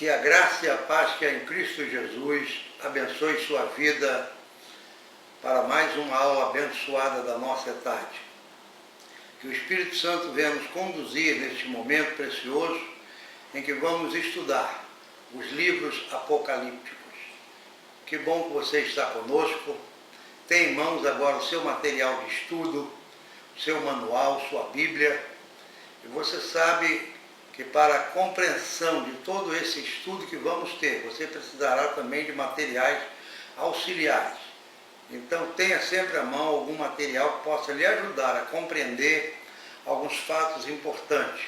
Que a graça e a paz que é em Cristo Jesus abençoe sua vida para mais uma aula abençoada da nossa tarde. Que o Espírito Santo venha nos conduzir neste momento precioso em que vamos estudar os livros apocalípticos. Que bom que você está conosco. Tem em mãos agora o seu material de estudo, o seu manual, sua Bíblia. E você sabe que para a compreensão de todo esse estudo que vamos ter, você precisará também de materiais auxiliares. Então tenha sempre à mão algum material que possa lhe ajudar a compreender alguns fatos importantes.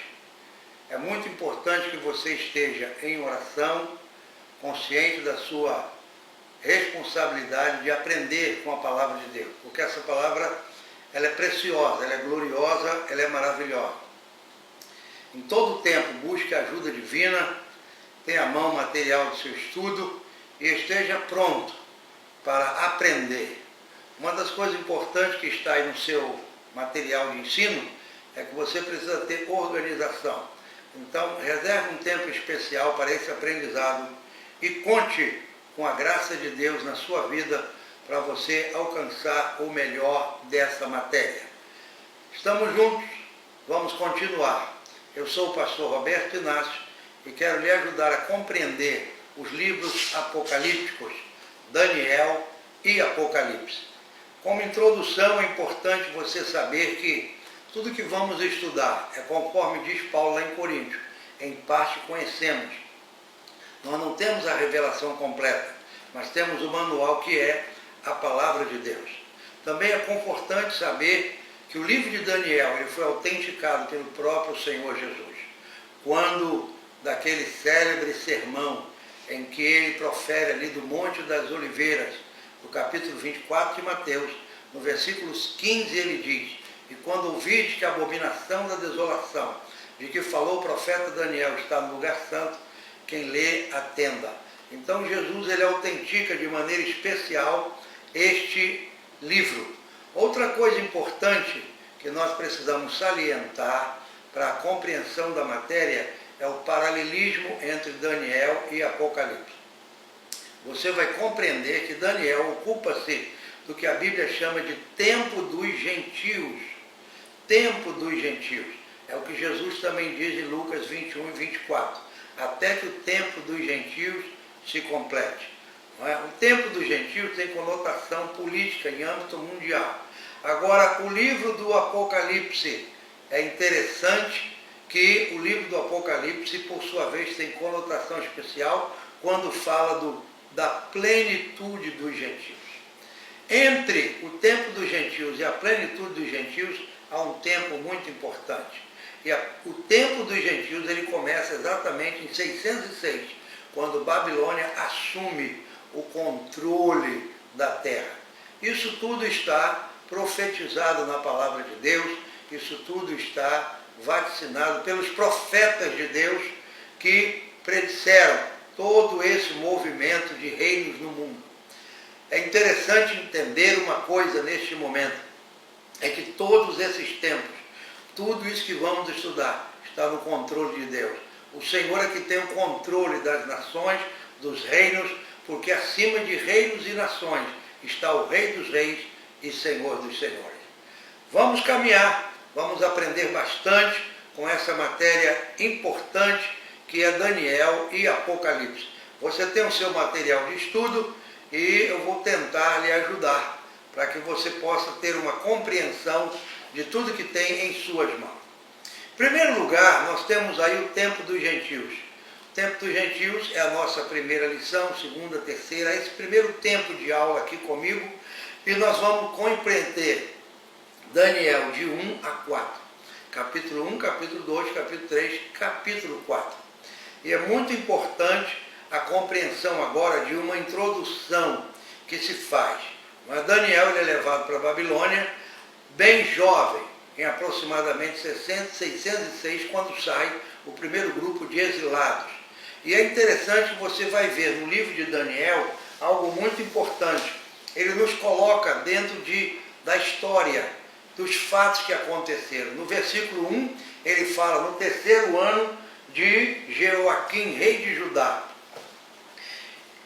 É muito importante que você esteja em oração, consciente da sua responsabilidade de aprender com a palavra de Deus, porque essa palavra ela é preciosa, ela é gloriosa, ela é maravilhosa. Em todo tempo busque a ajuda divina, tenha à mão o material do seu estudo e esteja pronto para aprender. Uma das coisas importantes que está aí no seu material de ensino é que você precisa ter organização. Então, reserve um tempo especial para esse aprendizado e conte com a graça de Deus na sua vida para você alcançar o melhor dessa matéria. Estamos juntos? Vamos continuar. Eu sou o pastor Roberto Inácio e quero lhe ajudar a compreender os livros apocalípticos, Daniel e Apocalipse. Como introdução, é importante você saber que tudo que vamos estudar é conforme diz Paulo lá em Coríntios, em parte conhecemos. Nós não temos a revelação completa, mas temos o manual que é a palavra de Deus. Também é confortante saber que o livro de Daniel ele foi autenticado pelo próprio Senhor Jesus, quando daquele célebre sermão em que ele profere ali do Monte das Oliveiras, no capítulo 24 de Mateus, no versículos 15 ele diz: e quando ouvides que a abominação da desolação, de que falou o profeta Daniel, está no lugar santo, quem lê, atenda. Então Jesus ele autentica de maneira especial este livro. Outra coisa importante que nós precisamos salientar para a compreensão da matéria é o paralelismo entre Daniel e Apocalipse. Você vai compreender que Daniel ocupa-se do que a Bíblia chama de tempo dos gentios. Tempo dos gentios. É o que Jesus também diz em Lucas 21 e 24. Até que o tempo dos gentios se complete. Não é? O tempo dos gentios tem conotação política em âmbito mundial. Agora, o livro do Apocalipse, é interessante que o livro do Apocalipse, por sua vez, tem conotação especial quando fala da plenitude dos gentios. Entre o tempo dos gentios e a plenitude dos gentios, há um tempo muito importante. E o tempo dos gentios ele começa exatamente em 606, quando Babilônia assume o controle da terra. Isso tudo está profetizado na palavra de Deus, isso tudo está vaticinado pelos profetas de Deus que predisseram todo esse movimento de reinos no mundo. É interessante entender uma coisa neste momento, é que todos esses tempos, tudo isso que vamos estudar, está no controle de Deus. O Senhor é que tem o controle das nações, dos reinos, porque acima de reinos e nações está o Rei dos Reis e Senhor dos Senhores. Vamos caminhar, vamos aprender bastante com essa matéria importante que é Daniel e Apocalipse. Você tem o seu material de estudo e eu vou tentar lhe ajudar para que você possa ter uma compreensão de tudo que tem em suas mãos. Em primeiro lugar, nós temos aí o tempo dos gentios. O tempo dos gentios é a nossa primeira lição, segunda, terceira, esse primeiro tempo de aula aqui comigo, e nós vamos compreender Daniel de 1 a 4. Capítulo 1, capítulo 2, capítulo 3, capítulo 4. E é muito importante a compreensão agora de uma introdução que se faz. Mas Daniel ele é levado para a Babilônia, bem jovem, em aproximadamente 606, quando sai o primeiro grupo de exilados. E é interessante que você vai ver no livro de Daniel algo muito importante. Ele nos coloca dentro da história, dos fatos que aconteceram. No versículo 1, ele fala, no terceiro ano de Jeoaquim, rei de Judá.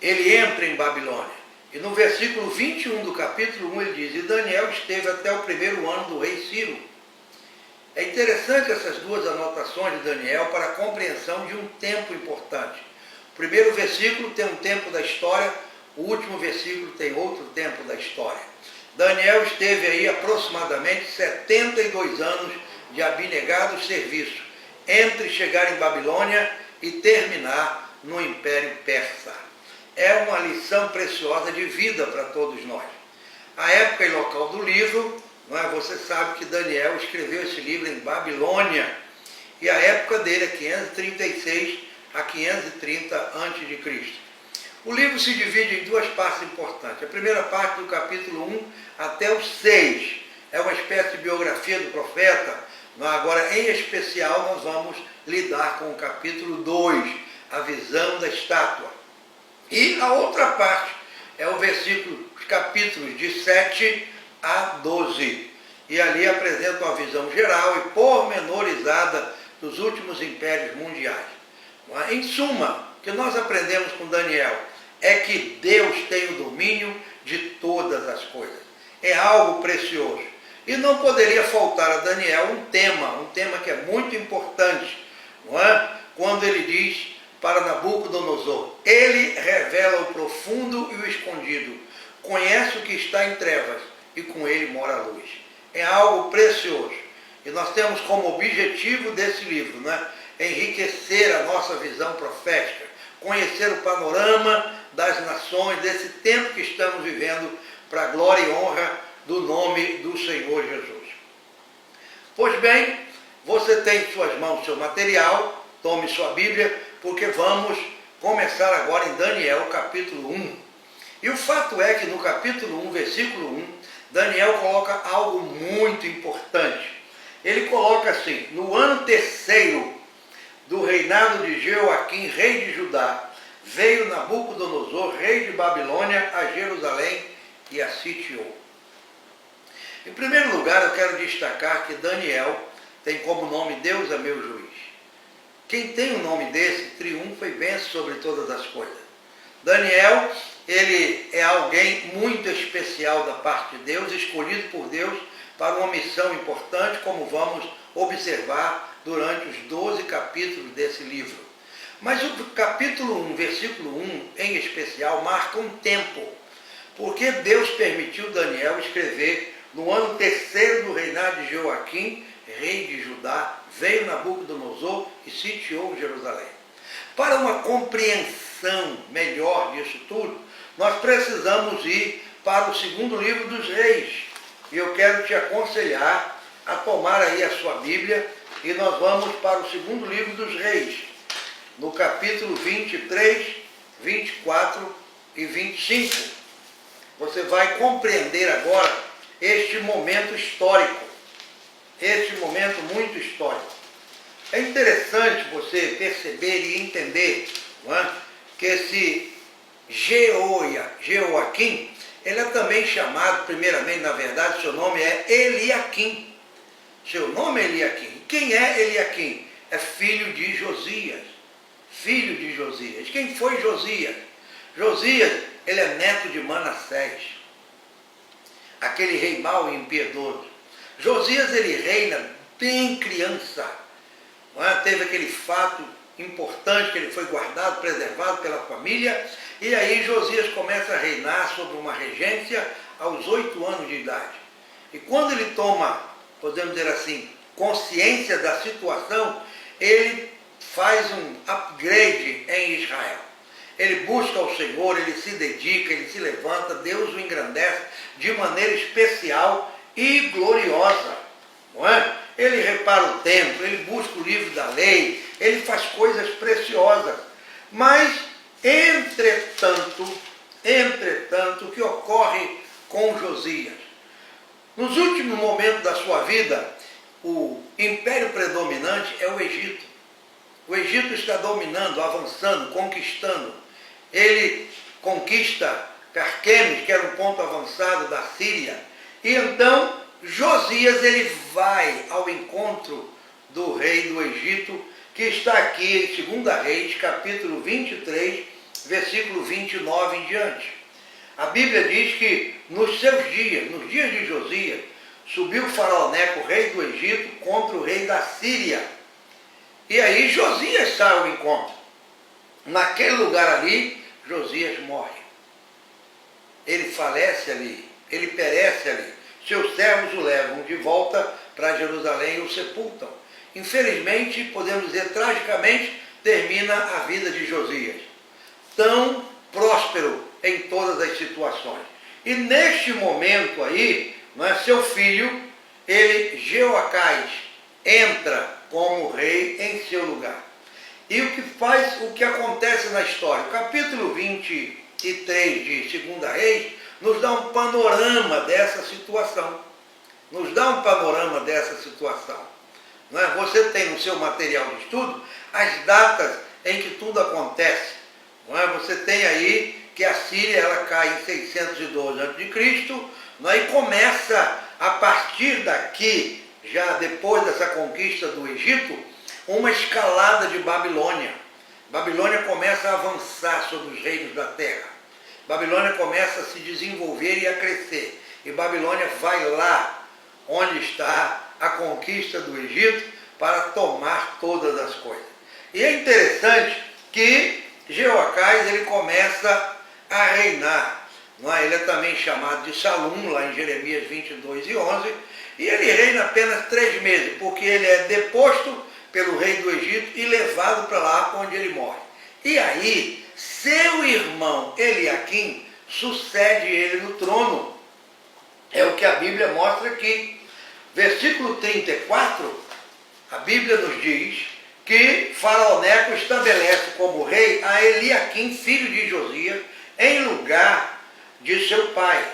Ele entra em Babilônia. E no versículo 21 do capítulo 1 ele diz: e Daniel esteve até o primeiro ano do rei Ciro. É interessante essas duas anotações de Daniel para a compreensão de um tempo importante. O primeiro versículo tem um tempo da história, o último versículo tem outro tempo da história. Daniel esteve aí aproximadamente 72 anos de abnegado serviço, entre chegar em Babilônia e terminar no Império Persa. É uma lição preciosa de vida para todos nós. A época e local do livro, não é? Você sabe que Daniel escreveu esse livro em Babilônia, e a época dele é 536 a 530 a.C. O livro se divide em duas partes importantes. A primeira parte, do capítulo 1 até o 6, é uma espécie de biografia do profeta. Agora, em especial, nós vamos lidar com o capítulo 2, a visão da estátua. E a outra parte é o versículo, os capítulos de 7 a 12. E ali apresenta uma visão geral e pormenorizada dos últimos impérios mundiais. Em suma, o que nós aprendemos com Daniel é que Deus tem o domínio de todas as coisas. É algo precioso. E não poderia faltar a Daniel um tema que é muito importante, não é? Quando ele diz para Nabucodonosor: ele revela o profundo e o escondido, conhece o que está em trevas e com ele mora a luz. É algo precioso. E nós temos como objetivo desse livro, né, enriquecer a nossa visão profética, conhecer o panorama das nações, desse tempo que estamos vivendo, para a glória e honra do nome do Senhor Jesus. Pois bem, você tem em suas mãos seu material, tome sua Bíblia, porque vamos começar agora em Daniel, capítulo 1. E o fato é que no capítulo 1, versículo 1, Daniel coloca algo muito importante. Ele coloca assim: no ano terceiro do reinado de Jeoaquim, rei de Judá, veio Nabucodonosor, rei de Babilônia, a Jerusalém e a sitiou. Em primeiro lugar, eu quero destacar que Daniel tem como nome: Deus é meu juiz. Quem tem um nome desse, triunfa e vence sobre todas as coisas. Daniel, ele é alguém muito especial da parte de Deus, escolhido por Deus para uma missão importante, como vamos observar durante os 12 capítulos desse livro. Mas o capítulo 1, versículo 1, em especial, marca um tempo, porque Deus permitiu Daniel escrever no ano terceiro do reinado de Jeoaquim, rei de Judá, veio Nabucodonosor e sitiou Jerusalém. Para uma compreensão melhor disso tudo, nós precisamos ir para o segundo livro dos reis. E eu quero te aconselhar a tomar aí a sua Bíblia, e nós vamos para o segundo livro dos reis, no capítulo 23, 24 e 25. Você vai compreender agora este momento histórico, este momento muito histórico. É interessante você perceber e entender, não é, que esse Jeoaquim, ele é também chamado, primeiramente, na verdade, seu nome é Eliaquim. Seu nome é Eliaquim. Quem é Eliaquim? É filho de Josias. Filho de Josias. Quem foi Josias? Josias, ele é neto de Manassés, aquele rei mau e impiedoso. Josias, ele reina bem criança. Não é? Teve aquele fato importante que ele foi guardado, preservado pela família, e aí Josias começa a reinar sobre uma regência aos 8 anos de idade. E quando ele toma, podemos dizer assim, consciência da situação, ele faz um upgrade em Israel. Ele busca o Senhor, ele se dedica, ele se levanta, Deus o engrandece de maneira especial e gloriosa, não é? Ele repara o templo, ele busca o livro da lei, ele faz coisas preciosas. Mas, entretanto, o que ocorre com Josias? Nos últimos momentos da sua vida, o império predominante é o Egito. O Egito está dominando, avançando, conquistando. Ele conquista Carquemes, que era um ponto avançado da Síria. E então, Josias, ele vai ao encontro do rei do Egito, que está aqui em 2 Reis, capítulo 23, versículo 29 em diante. A Bíblia diz que nos seus dias, nos dias de Josias, subiu o faraó Neco, rei do Egito, contra o rei da Síria. E aí Josias sai ao encontro. Naquele lugar ali, Josias morre. Ele falece ali, ele perece ali. Seus servos o levam de volta para Jerusalém e o sepultam. Infelizmente, podemos dizer tragicamente, termina a vida de Josias. Tão próspero em todas as situações. E neste momento aí, seu filho, Jeoacás, entra como rei em seu lugar. E o que acontece na história? O capítulo 23 de 2 Reis nos dá um panorama dessa situação. Nos dá um panorama dessa situação. Você tem no seu material de estudo as datas em que tudo acontece. Você tem aí que a Síria ela cai em 612 a.C., e começa, a partir daqui, já depois dessa conquista do Egito, uma escalada de Babilônia. Babilônia começa a avançar sobre os reinos da terra. Babilônia começa a se desenvolver e a crescer. E Babilônia vai lá onde está a conquista do Egito para tomar todas as coisas. E é interessante que Jeoacás ele começa a reinar. Ele é também chamado de Salum, lá em Jeremias 22 e 11, e ele reina apenas 3 meses, porque ele é deposto pelo rei do Egito e levado para lá onde ele morre. E aí, seu irmão Eliaquim sucede ele no trono. É o que a Bíblia mostra aqui. Versículo 34, a Bíblia nos diz que Faraó Neco estabelece como rei a Eliaquim, filho de Josias, em lugar de seu pai.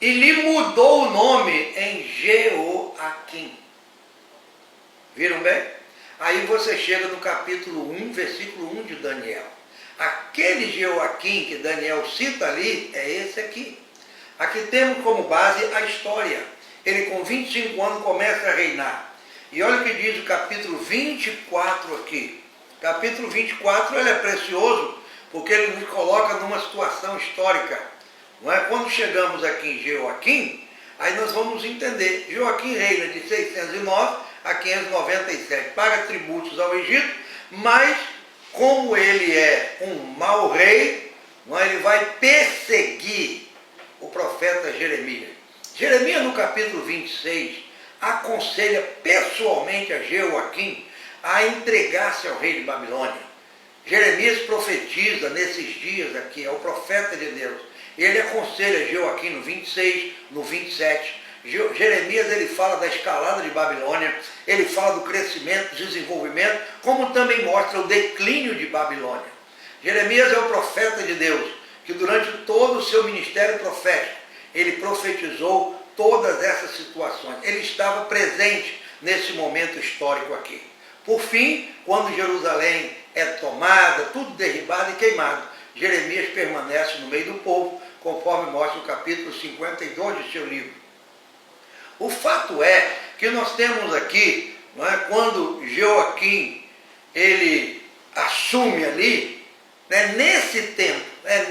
E lhe mudou o nome em Jeoaquim. Viram bem? Aí você chega no capítulo 1, versículo 1 de Daniel. Aquele Jeoaquim que Daniel cita ali é esse aqui. Aqui temos como base a história. Ele com 25 anos começa a reinar. E olha o que diz o capítulo 24 aqui. Capítulo 24 ele é precioso porque ele nos coloca numa situação histórica. Quando chegamos aqui em Jeoaquim, aí nós vamos entender. Jeoaquim reina de 609 a 597, paga tributos ao Egito, mas como ele é um mau rei, ele vai perseguir o profeta Jeremias. Jeremias, no capítulo 26, aconselha pessoalmente a Jeoaquim a entregar-se ao rei de Babilônia. Jeremias profetiza nesses dias aqui, é o profeta de Deus. Ele aconselha Jeoaquim no 26, no 27. Jeremias ele fala da escalada de Babilônia, ele fala do crescimento, desenvolvimento, como também mostra o declínio de Babilônia. Jeremias é o profeta de Deus, que durante todo o seu ministério profético, ele profetizou todas essas situações. Ele estava presente nesse momento histórico aqui. Por fim, quando Jerusalém é tomada, tudo derribado e queimado, Jeremias permanece no meio do povo, conforme mostra o capítulo 52 de seu livro. O fato é que nós temos aqui, quando Jeoaquim ele assume ali, nesse tempo,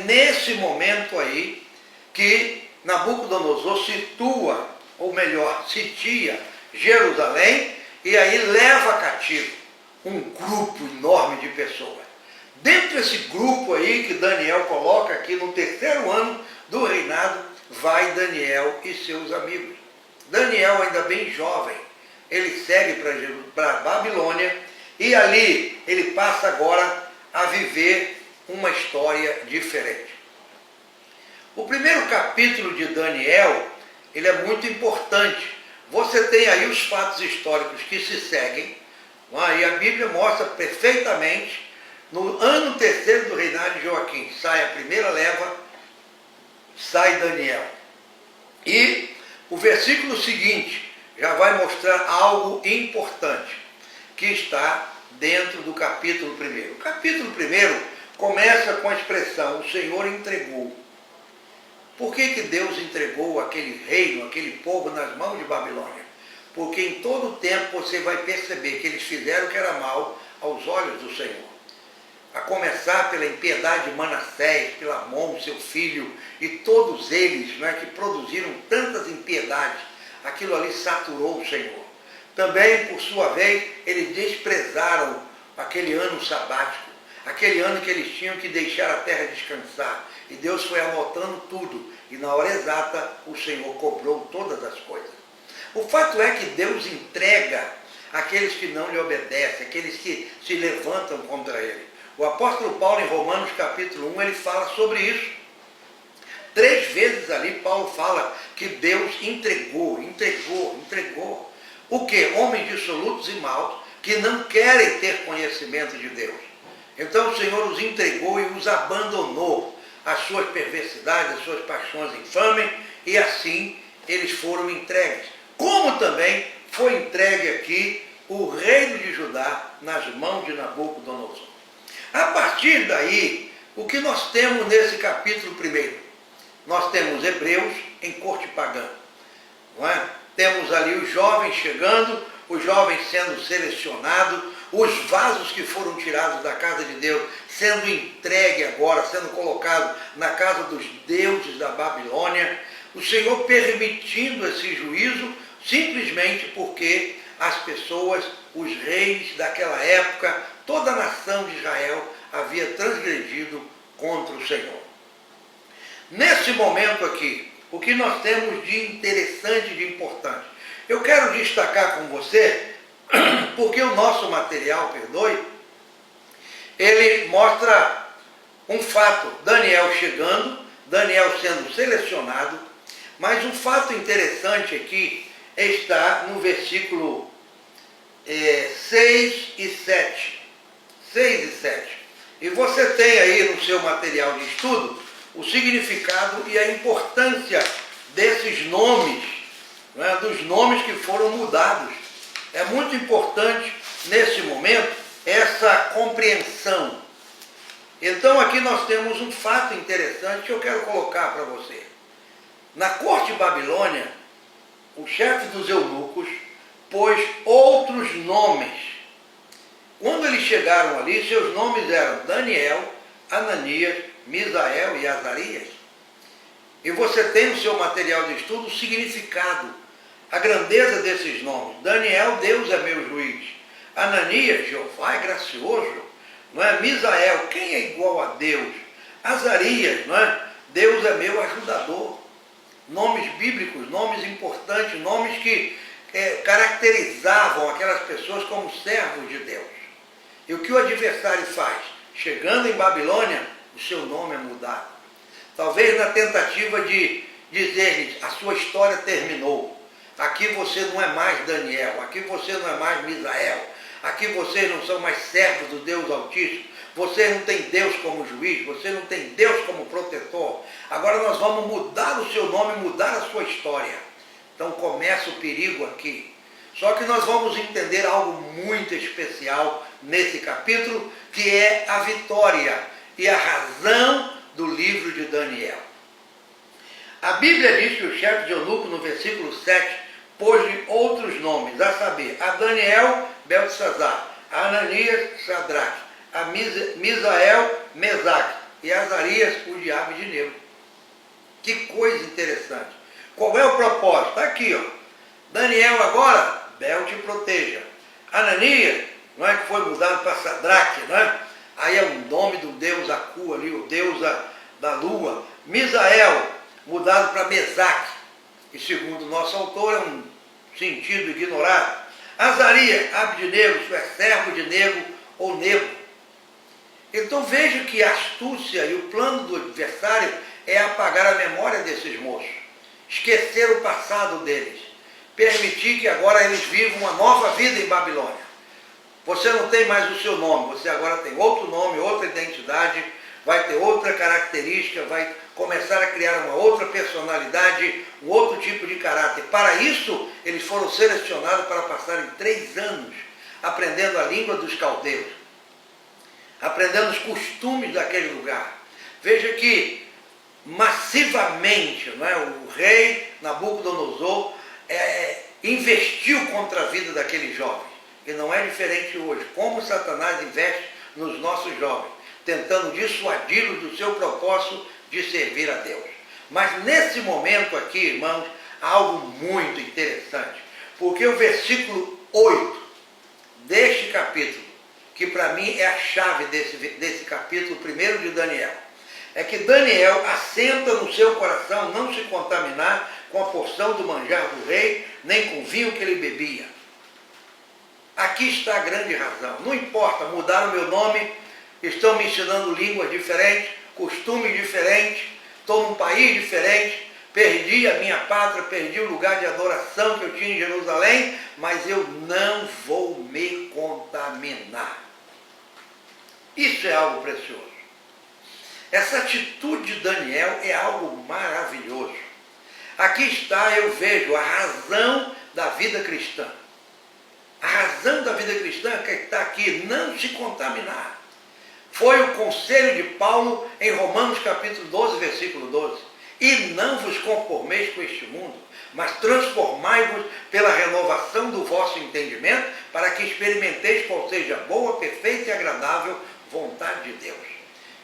nesse momento aí, que Nabucodonosor situa, ou melhor, sitia Jerusalém, e aí leva cativo um grupo enorme de pessoas. Dentro desse grupo aí que Daniel coloca aqui no 3º ano do reinado, vai Daniel e seus amigos. Daniel, ainda bem jovem, ele segue para Babilônia e ali ele passa agora a viver uma história diferente. O primeiro capítulo de Daniel, ele é muito importante. Você tem aí os fatos históricos que se seguem, e a Bíblia mostra perfeitamente, no ano 3º do reinado de Joaquim, sai a primeira leva, sai Daniel. E o versículo seguinte já vai mostrar algo importante, que está dentro do capítulo 1. O capítulo 1 começa com a expressão, o Senhor entregou. Por que Deus entregou aquele reino, aquele povo nas mãos de Babilônia? Porque em todo o tempo você vai perceber que eles fizeram o que era mal aos olhos do Senhor. A começar pela impiedade de Manassés, pela Amon, seu filho, e todos eles, não é, que produziram tantas impiedades, aquilo ali saturou o Senhor. Também, por sua vez, eles desprezaram aquele ano sabático, aquele ano que eles tinham que deixar a terra descansar. E Deus foi anotando tudo, e na hora exata o Senhor cobrou todas as coisas. O fato é que Deus entrega aqueles que não lhe obedecem, aqueles que se levantam contra ele. O apóstolo Paulo, em Romanos capítulo 1, ele fala sobre isso. 3 vezes ali Paulo fala que Deus entregou. O quê? Homens dissolutos e maus, que não querem ter conhecimento de Deus. Então o Senhor os entregou e os abandonou às suas perversidades, às suas paixões infames, e assim eles foram entregues. Como também foi entregue aqui o reino de Judá nas mãos de Nabucodonosor. A partir daí, o que nós temos nesse capítulo 1? Nós temos hebreus em corte pagã. Não é? Temos ali os jovens chegando, os jovens sendo selecionados, os vasos que foram tirados da casa de Deus sendo entregue agora, sendo colocado na casa dos deuses da Babilônia. O Senhor permitindo esse juízo simplesmente porque as pessoas, os reis daquela época, toda a nação de Israel havia transgredido contra o Senhor. Nesse momento aqui, o que nós temos de interessante e de importante? Eu quero destacar com você, porque o nosso material, ele mostra um fato, Daniel chegando, Daniel sendo selecionado, mas um fato interessante aqui está no versículo 6 e 7. 6 e 7. E você tem aí no seu material de estudo o significado e a importância desses nomes, né, dos nomes que foram mudados. É muito importante, nesse momento, essa compreensão. Então, aqui nós temos um fato interessante que eu quero colocar para você. Na corte babilônia, o chefe dos eunucos pôs outros nomes. Quando eles chegaram ali, seus nomes eram Daniel, Ananias, Misael e Azarias. E você tem no seu material de estudo o significado, a grandeza desses nomes. Daniel, Deus é meu juiz. Ananias, Jeová é gracioso. Não é? Misael, quem é igual a Deus? Azarias, não é? Deus é meu ajudador. Nomes bíblicos, nomes importantes, nomes que caracterizavam aquelas pessoas como servos de Deus. E o que o adversário faz? Chegando em Babilônia, o seu nome é mudado. Talvez na tentativa de dizer-lhes, a sua história terminou. Aqui você não é mais Daniel, aqui você não é mais Misael, aqui vocês não são mais servos do Deus Altíssimo, vocês não têm Deus como juiz, vocês não têm Deus como protetor. Agora nós vamos mudar o seu nome, mudar a sua história. Então começa o perigo aqui. Só que nós vamos entender algo muito especial nesse capítulo, que é a vitória e a razão do livro de Daniel. A Bíblia diz que o chefe de eunuco, no versículo 7, pôs-lhe outros nomes, a saber, a Daniel, Beltesazar, a Ananias, Sadraque, a Misael, Mesaque, e a Azarias, o diabo de Nego. Que coisa interessante. Qual é o propósito? Está aqui, ó. Daniel agora, Bel te proteja. Ananias, não é, que foi mudado para Sadraque, não é? Aí é o nome do deus Acu ali, o deus da lua. Misael, mudado para Mesaque, e segundo o nosso autor é um sentido ignorado. Azarias, Abdinego, isso é servo de Nego ou Nego. Então veja que a astúcia e o plano do adversário é apagar a memória desses moços, esquecer o passado deles, permitir que agora eles vivam uma nova vida em Babilônia. Você não tem mais o seu nome, você agora tem outro nome, outra identidade, vai ter outra característica, vai começar a criar uma outra personalidade, um outro tipo de caráter. Para isso, eles foram selecionados para passarem 3 anos aprendendo a língua dos caldeus, aprendendo os costumes daquele lugar. Veja que massivamente, não é, o rei Nabucodonosor investiu contra a vida daqueles jovens. E não é diferente hoje. Como Satanás investe nos nossos jovens, tentando dissuadi-los do seu propósito de servir a Deus. Mas nesse momento aqui, irmãos, há algo muito interessante. Porque o versículo 8 deste capítulo, que para mim é a chave desse capítulo 1 de Daniel, é que Daniel assenta no seu coração não se contaminar com a porção do manjar do rei, nem com o vinho que ele bebia. Aqui está a grande razão. Não importa, mudaram meu nome, estão me ensinando línguas diferentes, costumes diferentes, estou num país diferente, perdi a minha pátria, perdi o lugar de adoração que eu tinha em Jerusalém, mas eu não vou me contaminar. Isso é algo precioso. Essa atitude de Daniel é algo maravilhoso. Aqui está, eu vejo a razão da vida cristã. A razão da vida cristã que está aqui, não se contaminar. Foi o conselho de Paulo em Romanos capítulo 12, versículo 12. E não vos conformeis com este mundo, mas transformai-vos pela renovação do vosso entendimento, para que experimenteis qual seja a boa, perfeita e agradável vontade de Deus.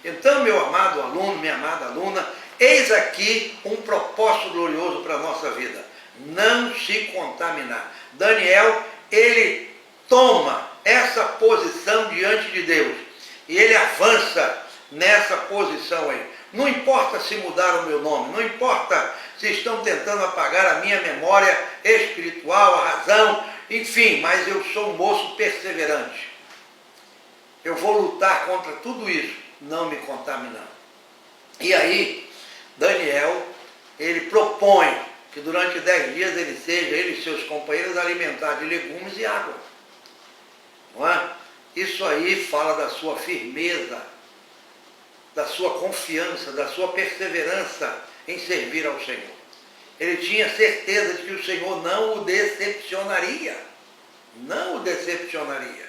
Então, meu amado aluno, minha amada aluna, eis aqui um propósito glorioso para a nossa vida. Não se contaminar. Daniel, ele toma essa posição diante de Deus. E ele avança nessa posição aí. Não importa se mudaram o meu nome, não importa se estão tentando apagar a minha memória espiritual, a razão, enfim, mas eu sou um moço perseverante. Eu vou lutar contra tudo isso, não me contaminando. E aí, Daniel, ele propõe que durante 10 dias ele e seus companheiros alimentados de legumes e água. Não é? Isso aí fala da sua firmeza, da sua confiança, da sua perseverança em servir ao Senhor. Ele tinha certeza de que o Senhor não o decepcionaria. Não o decepcionaria.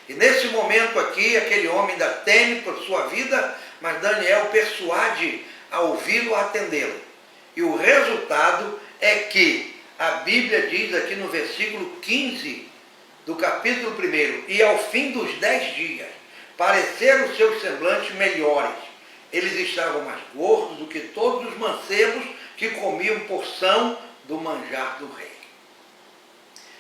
E nesse momento aqui, aquele homem ainda teme por sua vida, mas Daniel persuade a ouvi-lo, a atendê-lo. E o resultado é que a Bíblia diz aqui no versículo 15 do capítulo 1, e ao fim dos 10 dias, pareceram os seus semblantes melhores. Eles estavam mais gordos do que todos os mancebos que comiam porção do manjar do rei.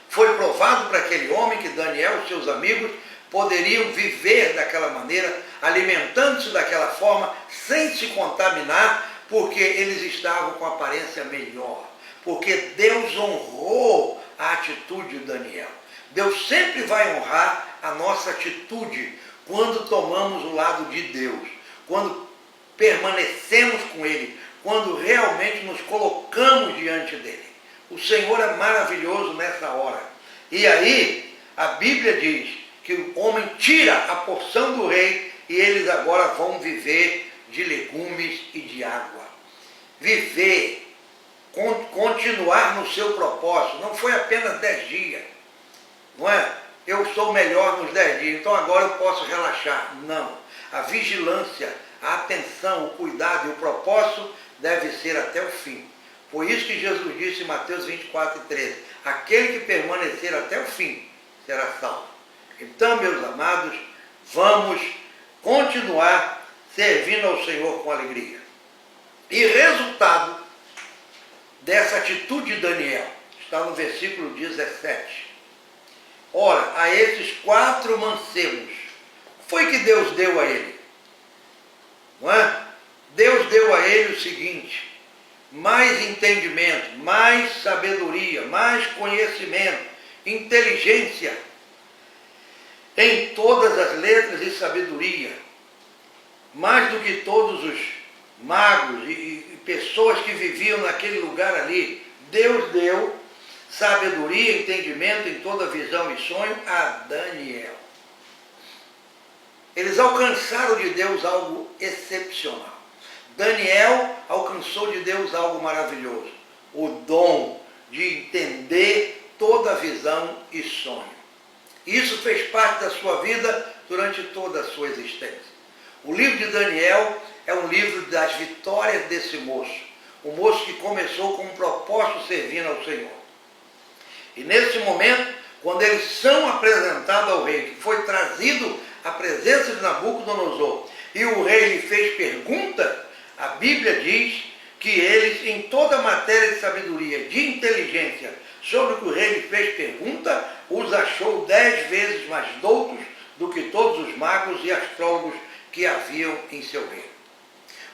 Foi provado para aquele homem que Daniel e seus amigos poderiam viver daquela maneira, alimentando-se daquela forma, sem se contaminar, porque eles estavam com aparência melhor. Porque Deus honrou a atitude de Daniel. Deus sempre vai honrar a nossa atitude quando tomamos o lado de Deus, quando permanecemos com Ele, quando realmente nos colocamos diante dEle. O Senhor é maravilhoso nessa hora. E aí, a Bíblia diz que o homem tira a porção do rei e eles agora vão viver de legumes e de água. Viver, continuar no seu propósito. Não foi apenas 10 dias. Não é? Eu sou melhor nos 10 dias, então agora eu posso relaxar. Não. A vigilância, a atenção, o cuidado e o propósito deve ser até o fim. Foi isso que Jesus disse em Mateus 24:13. Aquele que permanecer até o fim será salvo. Então, meus amados, vamos continuar servindo ao Senhor com alegria. E resultado dessa atitude de Daniel está no versículo 17. Ora, a esses 4 mancebos, foi que Deus deu a ele? Não é? Deus deu a ele o seguinte: mais entendimento, mais sabedoria, mais conhecimento, inteligência em todas as letras e sabedoria, mais do que todos os magos e pessoas que viviam naquele lugar ali. Deus deu sabedoria e entendimento em toda visão e sonho a Daniel. Eles alcançaram de Deus algo excepcional. Daniel alcançou de Deus algo maravilhoso, o dom de entender toda visão e sonho. Isso fez parte da sua vida durante toda a sua existência. O livro de Daniel é um livro das vitórias desse moço, um moço que começou com um propósito servindo ao Senhor. E nesse momento, quando eles são apresentados ao rei, que foi trazido à presença de Nabucodonosor, e o rei lhe fez pergunta, a Bíblia diz que eles, em toda matéria de sabedoria, de inteligência, sobre o que o rei lhe fez pergunta, os achou 10 vezes mais doutos do que todos os magos e astrólogos que haviam em seu reino.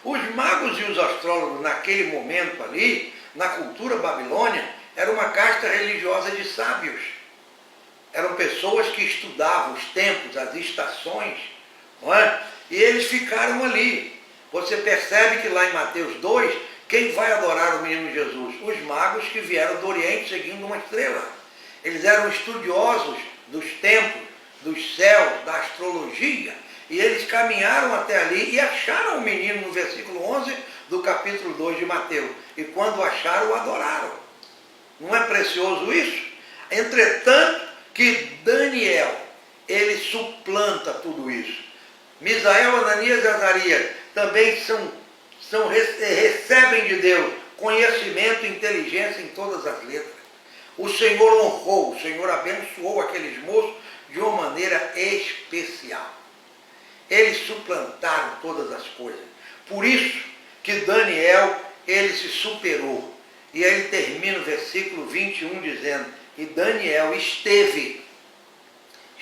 Os magos e os astrólogos, naquele momento ali, na cultura babilônia, era uma casta religiosa de sábios. Eram pessoas que estudavam os tempos, as estações, não é? E eles ficaram ali. Você percebe que lá em Mateus 2, quem vai adorar o menino Jesus? Os magos que vieram do Oriente seguindo uma estrela. Eles eram estudiosos dos tempos, dos céus, da astrologia. E eles caminharam até ali e acharam o menino no versículo 11 do capítulo 2 de Mateus. E quando o acharam, o adoraram. Não é precioso isso? Entretanto, que Daniel, ele suplanta tudo isso. Misael, Ananias e Azarias também recebem de Deus conhecimento e inteligência em todas as letras. O Senhor honrou, o Senhor abençoou aqueles moços de uma maneira especial. Eles suplantaram todas as coisas. Por isso que Daniel, ele se superou. E aí ele termina o versículo 21 dizendo, e Daniel esteve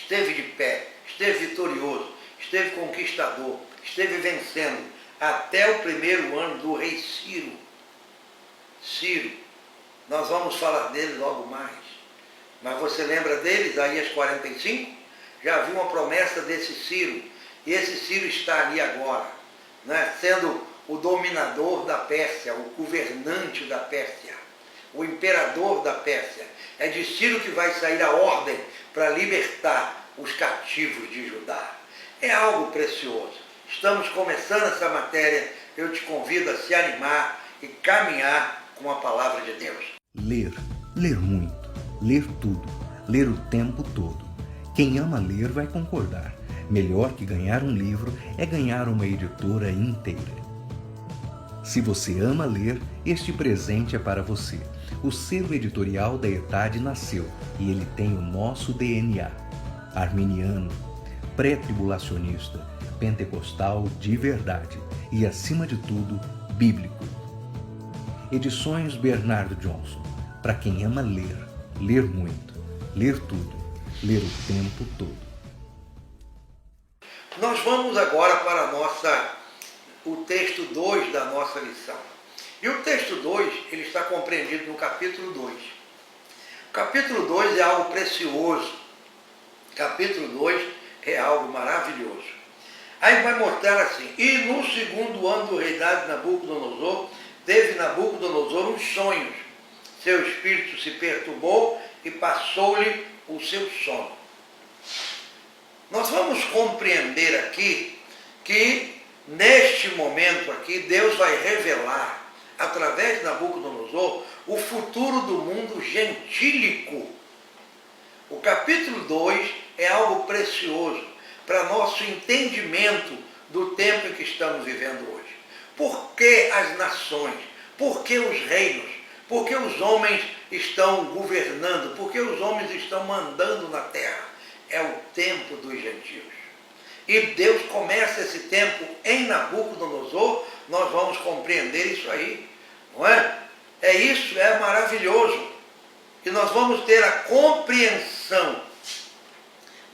de pé, esteve vitorioso, esteve conquistador, esteve vencendo, até o primeiro ano do rei Ciro. Ciro, nós vamos falar dele logo mais. Mas você lembra dele, Isaías 45? Já havia uma promessa desse Ciro. E esse Ciro está ali agora, né, sendo o dominador da Pérsia, o governante da Pérsia, o imperador da Pérsia. É de Ciro que vai sair a ordem para libertar os cativos de Judá. É algo precioso. Estamos começando essa matéria, eu te convido a se animar e caminhar com a palavra de Deus. Ler muito, ler tudo, ler o tempo todo. Quem ama ler vai concordar. Melhor que ganhar um livro é ganhar uma editora inteira. Se você ama ler, este presente é para você. O selo editorial da ETAD nasceu e ele tem o nosso DNA. Arminiano, pré-tribulacionista, pentecostal de verdade e, acima de tudo, bíblico. Edições Bernardo Johnson. Para quem ama ler, ler muito, ler tudo, ler o tempo todo. Nós vamos agora para o texto 2 da nossa lição. E o texto 2, ele está compreendido no capítulo 2. O capítulo 2 é algo precioso. O capítulo 2 é algo maravilhoso. Aí vai mostrar assim, e no segundo ano do reinado de Nabucodonosor, teve Nabucodonosor uns sonhos. Seu espírito se perturbou e passou-lhe o seu sono. Nós vamos compreender aqui que, neste momento aqui, Deus vai revelar, através de Nabucodonosor, o futuro do mundo gentílico. O capítulo 2 é algo precioso para nosso entendimento do tempo em que estamos vivendo hoje. Por que as nações? Por que os reinos? Por que os homens estão governando? Por que os homens estão mandando na terra? É o tempo dos gentios. E Deus começa esse tempo em Nabucodonosor, nós vamos compreender isso aí, não é? É isso, é maravilhoso. E nós vamos ter a compreensão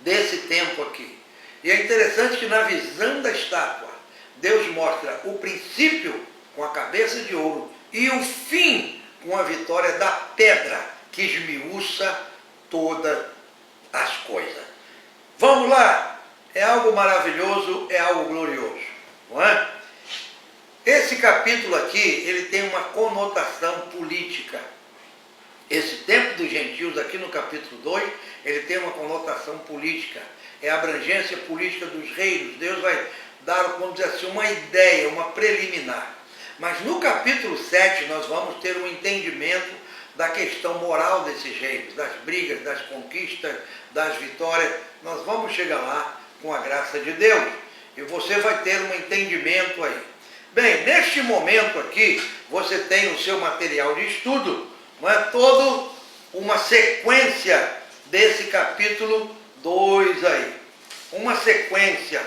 desse tempo aqui. E é interessante que na visão da estátua, Deus mostra o princípio com a cabeça de ouro e o fim com a vitória da pedra que esmiuça todas as coisas. Vamos lá! É algo maravilhoso, é algo glorioso, não é? Esse capítulo aqui, ele tem uma conotação política. Esse tempo dos gentios aqui no capítulo 2, ele tem uma conotação política. É a abrangência política dos reinos. Deus vai dar, vamos dizer assim, uma ideia, uma preliminar. Mas no capítulo 7 nós vamos ter um entendimento da questão moral desses reinos, das brigas, das conquistas, das vitórias. Nós vamos chegar lá com a graça de Deus. E você vai ter um entendimento aí. Bem, neste momento aqui, você tem o seu material de estudo, não é? Toda uma sequência desse capítulo 2 aí. Uma sequência,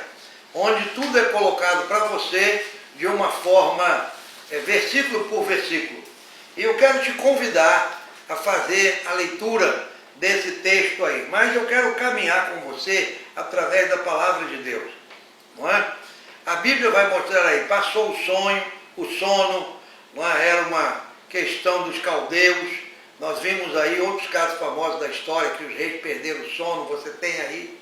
onde tudo é colocado para você de uma forma, versículo por versículo. E eu quero te convidar a fazer a leitura desse texto aí. Mas eu quero caminhar com você através da palavra de Deus. Não é? A Bíblia vai mostrar aí, passou o sonho, o sono, não é? Era uma questão dos caldeus. Nós vimos aí outros casos famosos da história, que os reis perderam o sono, você tem aí.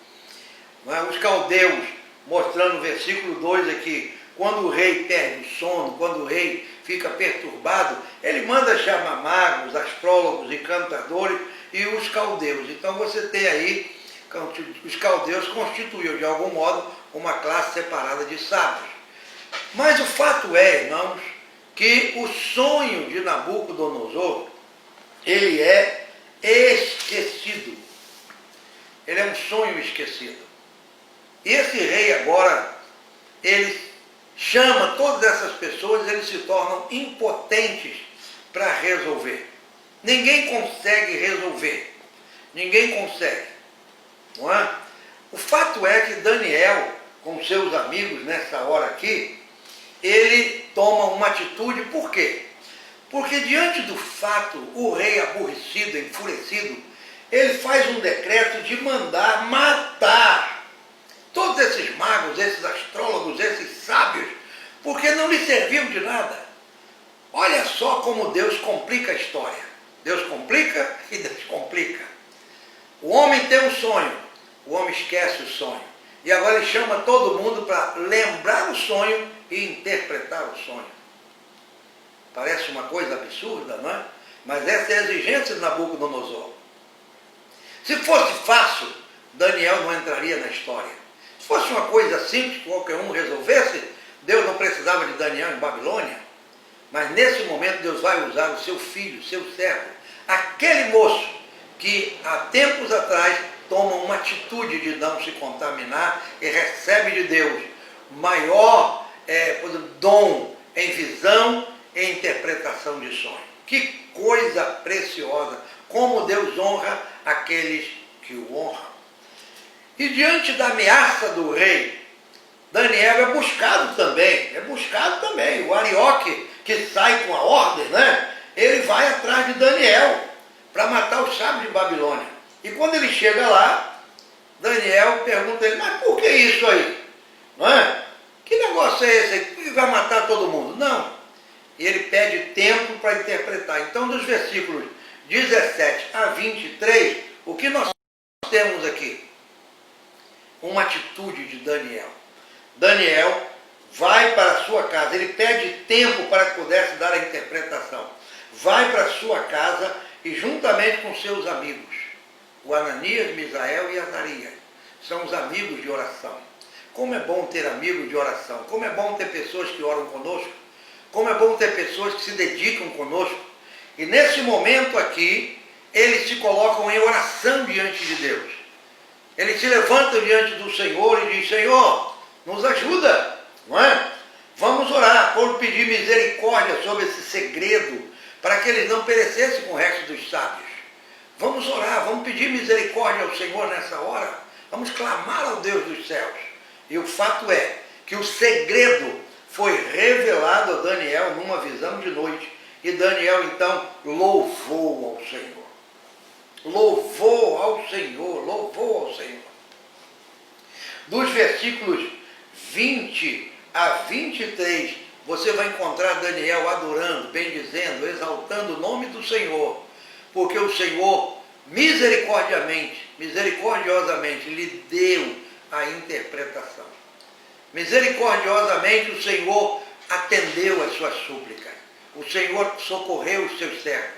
Não é? Os caldeus, mostrando no versículo 2 aqui, quando o rei perde o sono, quando o rei fica perturbado, ele manda chamar magos, astrólogos, encantadores e os caldeus. Então você tem aí, os caldeus constituíam de algum modo uma classe separada de sábios. Mas o fato é, irmãos, que o sonho de Nabucodonosor, ele é esquecido. Ele é um sonho esquecido. E esse rei agora, ele chama todas essas pessoas, eles se tornam impotentes para resolver. Ninguém consegue resolver. Ninguém consegue. Não é? O fato é que Daniel, com seus amigos nessa hora aqui, ele toma uma atitude, por quê? Porque diante do fato, o rei aborrecido, enfurecido, ele faz um decreto de mandar matar todos esses magos, esses astrólogos, esses sábios, porque não lhe serviam de nada. Olha só como Deus complica a história. Deus complica e descomplica. O homem tem um sonho, o homem esquece o sonho. E agora ele chama todo mundo para lembrar o sonho e interpretar o sonho. Parece uma coisa absurda, não é? Mas essa é a exigência de Nabucodonosor. Se fosse fácil, Daniel não entraria na história. Se fosse uma coisa simples, que qualquer um resolvesse, Deus não precisava de Daniel em Babilônia. Mas nesse momento Deus vai usar o seu filho, seu servo, aquele moço que há tempos atrás toma uma atitude de não se contaminar e recebe de Deus maior dom em visão e interpretação de sonho. Que coisa preciosa! Como Deus honra aqueles que o honram. E diante da ameaça do rei, Daniel é buscado também. O Arioque, que sai com a ordem, né? Ele vai atrás de Daniel para matar os sábios de Babilônia. E quando ele chega lá, Daniel pergunta a ele, mas por que isso aí? Não é? Que negócio é esse aí? Que vai matar todo mundo? Não. E ele pede tempo para interpretar. Então, dos versículos 17 a 23, o que nós temos aqui? Uma atitude de Daniel. Daniel vai para a sua casa, ele pede tempo para que pudesse dar a interpretação. Vai para a sua casa e juntamente com seus amigos, o Ananias, Misael e Azarias, são os amigos de oração. Como é bom ter amigos de oração, como é bom ter pessoas que oram conosco, como é bom ter pessoas que se dedicam conosco. E nesse momento aqui, eles se colocam em oração diante de Deus. Eles se levantam diante do Senhor e dizem, Senhor, nos ajuda, não é? Vamos orar, por pedir misericórdia sobre esse segredo, para que eles não perecessem com o resto dos sábios. Vamos orar, vamos pedir misericórdia ao Senhor nessa hora, vamos clamar ao Deus dos céus. E o fato é que o segredo foi revelado a Daniel numa visão de noite. E Daniel então louvou ao Senhor. Louvou ao Senhor, louvou ao Senhor. Dos versículos 20 a 23, você vai encontrar Daniel adorando, bendizendo, exaltando o nome do Senhor, porque o Senhor misericordiosamente lhe deu a interpretação. Misericordiosamente o Senhor atendeu às suas súplicas. O Senhor socorreu os seus servos.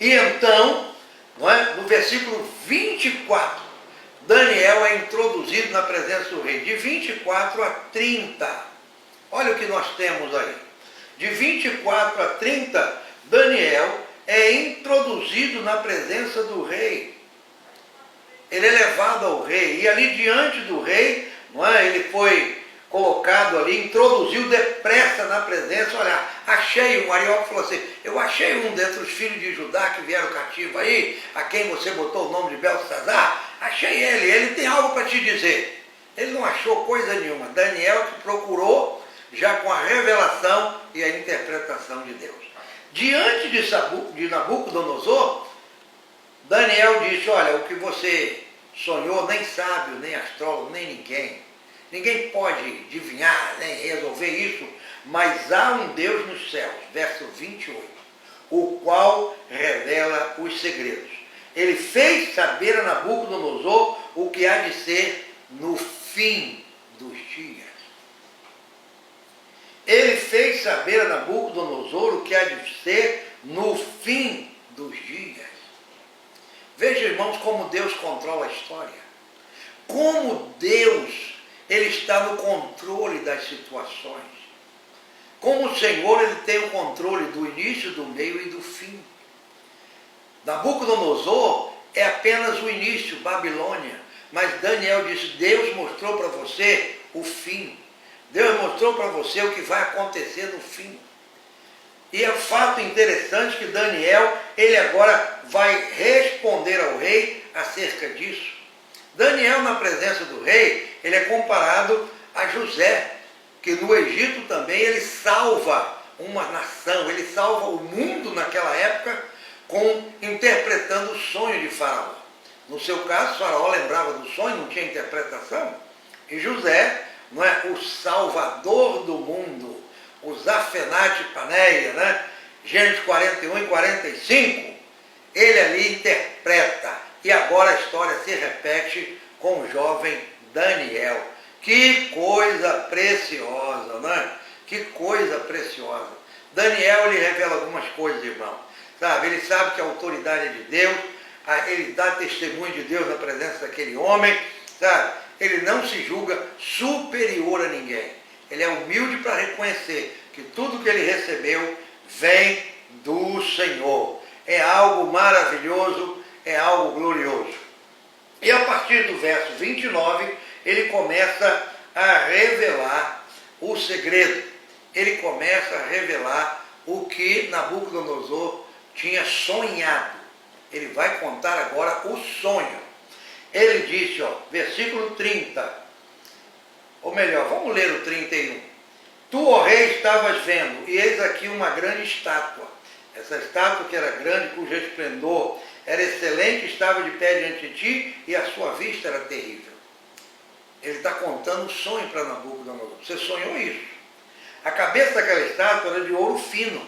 E então, não é? No versículo 24, Daniel é introduzido na presença do rei. De 24 a 30. Olha o que nós temos aí. De 24 a 30, Daniel é introduzido na presença do rei. Ele é levado ao rei. E ali diante do rei, não é? Ele foi colocado ali, introduziu depressa na presença. Olha, achei um, Arioque falou assim, eu achei um dentre os filhos de Judá que vieram cativo aí, a quem você botou o nome de Belsazar, achei achei ele tem algo para te dizer. Ele não achou coisa nenhuma. Daniel que procurou já com a revelação e a interpretação de Deus. Diante de Nabucodonosor, Daniel disse, olha, o que você sonhou, nem sábio, nem astrólogo, nem ninguém. Ninguém pode adivinhar, nem resolver isso, mas há um Deus nos céus, verso 28, o qual revela os segredos. Ele fez saber a Nabucodonosor o que há de ser no fim dos dias. Ele fez saber a Nabucodonosor o que há de ser no fim dos dias. Veja, irmãos, como Deus controla a história. Como Deus, Ele está no controle das situações. Como o Senhor, Ele tem o controle do início, do meio e do fim. Nabucodonosor é apenas o início, Babilônia. Mas Daniel disse, Deus mostrou para você o fim. Deus mostrou para você o que vai acontecer no fim. E é um fato interessante que Daniel, ele agora vai responder ao rei acerca disso. Daniel, na presença do rei, ele é comparado a José, que no Egito também ele salva uma nação, ele salva o mundo naquela época, interpretando o sonho de Faraó. No seu caso, Faraó lembrava do sonho, não tinha interpretação. E José, não é, o salvador do mundo, o Zafenate Paneia, né? Gênesis 41 e 45, ele ali interpreta. E agora a história se repete com o jovem Daniel. Que coisa preciosa, né? Que coisa preciosa. Daniel, ele revela algumas coisas, irmão. Sabe? Ele sabe que a autoridade é de Deus, ele dá testemunho de Deus na presença daquele homem, sabe? Ele não se julga superior a ninguém. Ele é humilde para reconhecer que tudo que ele recebeu vem do Senhor. É algo maravilhoso, é algo glorioso. E a partir do verso 29, ele começa a revelar o segredo. Ele começa a revelar o que Nabucodonosor tinha sonhado. Ele vai contar agora o sonho. Ele disse, ó, versículo 30, ou melhor, vamos ler o 31. Tu, ó rei, estavas vendo, e eis aqui uma grande estátua. Essa estátua que era grande, cujo esplendor era excelente, estava de pé diante de ti, e a sua vista era terrível. Ele está contando o sonho para Nabucodonosor. Você sonhou isso. A cabeça daquela estátua era de ouro fino,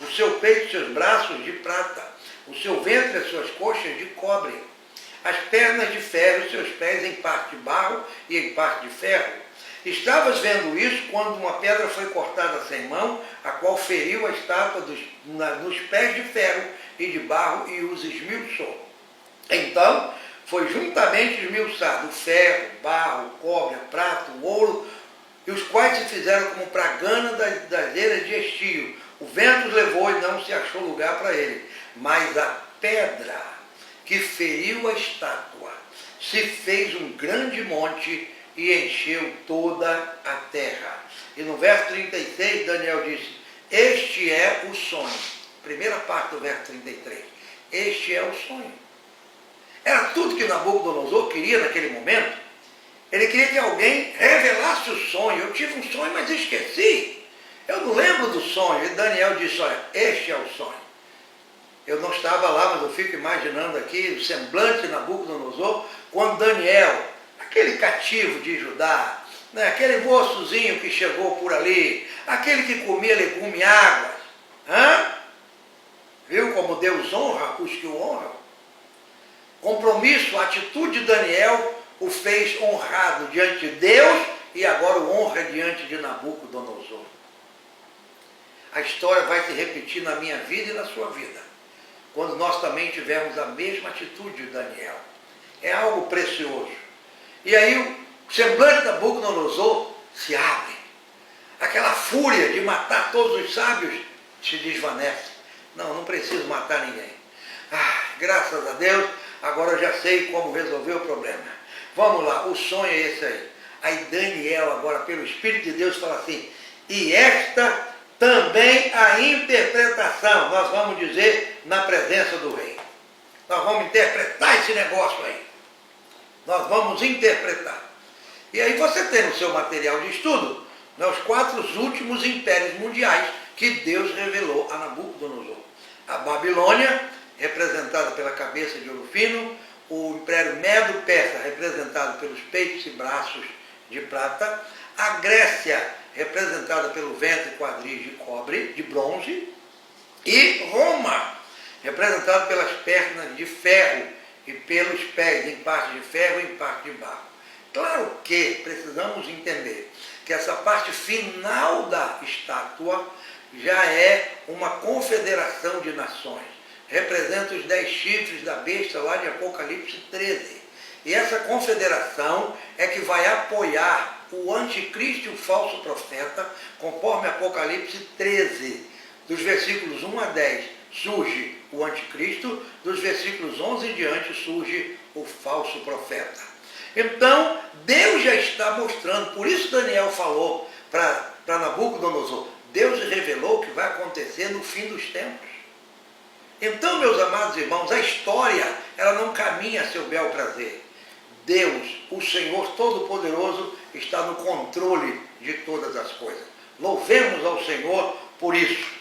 o seu peito e seus braços de prata, o seu ventre e as suas coxas de cobre, as pernas de ferro e seus pés em parte de barro e em parte de ferro. Estavas vendo isso quando uma pedra foi cortada sem mão, a qual feriu a estátua nos pés de ferro e de barro e os esmiuçou. Então foi juntamente esmiuçado o ferro, barro, o cobre, a prata, o ouro, e os quais se fizeram como pragana das eiras de estio. O vento os levou e não se achou lugar para ele. Mas a pedra que feriu a estátua se fez um grande monte e encheu toda a terra. E no verso 36, Daniel disse, este é o sonho. Primeira parte do verso 33. Este é o sonho. Era tudo que Nabucodonosor queria naquele momento. Ele queria que alguém revelasse o sonho. Eu tive um sonho, mas esqueci. Eu não lembro do sonho. E Daniel disse, olha, este é o sonho. Eu não estava lá, mas eu fico imaginando aqui o semblante de Nabucodonosor, quando Daniel, aquele cativo de Judá, né, aquele moçozinho que chegou por ali, aquele que comia legume e águas, viu como Deus honra os que o honram? Compromisso, a atitude de Daniel o fez honrado diante de Deus e agora o honra diante de Nabucodonosor. A história vai se repetir na minha vida e na sua vida, quando nós também tivermos a mesma atitude de Daniel. É algo precioso. E aí o semblante de Nabucodonosor se abre. Aquela fúria de matar todos os sábios se desvanece. Não preciso matar ninguém. Graças a Deus, agora eu já sei como resolver o problema. Vamos lá, o sonho é esse aí. Aí Daniel agora, pelo Espírito de Deus, fala assim, e esta também a interpretação, nós vamos dizer, na presença do rei. Nós vamos interpretar esse negócio aí. nós vamos interpretar. E aí você tem no seu material de estudo, né, os 4 últimos impérios mundiais que Deus revelou a Nabucodonosor. A Babilônia, representada pela cabeça de ouro fino, o Império Medo-Persa, representado pelos peitos e braços de prata, a Grécia, representada pelo ventre e quadris de cobre, de bronze, e Roma, representada pelas pernas de ferro e pelos pés, em parte de ferro e em parte de barro. Claro que precisamos entender que essa parte final da estátua já é uma confederação de nações. Representa os 10 chifres da besta lá de Apocalipse 13. E essa confederação é que vai apoiar o anticristo e o falso profeta, conforme Apocalipse 13. Dos versículos 1 a 10 surge o anticristo, dos versículos 11 em diante surge o falso profeta. Então, Deus já está mostrando, por isso Daniel falou para Nabucodonosor, Deus revelou o que vai acontecer no fim dos tempos. Então, meus amados irmãos, a história, ela não caminha a seu bel prazer. Deus, o Senhor Todo-Poderoso, está no controle de todas as coisas. Louvemos ao Senhor por isso.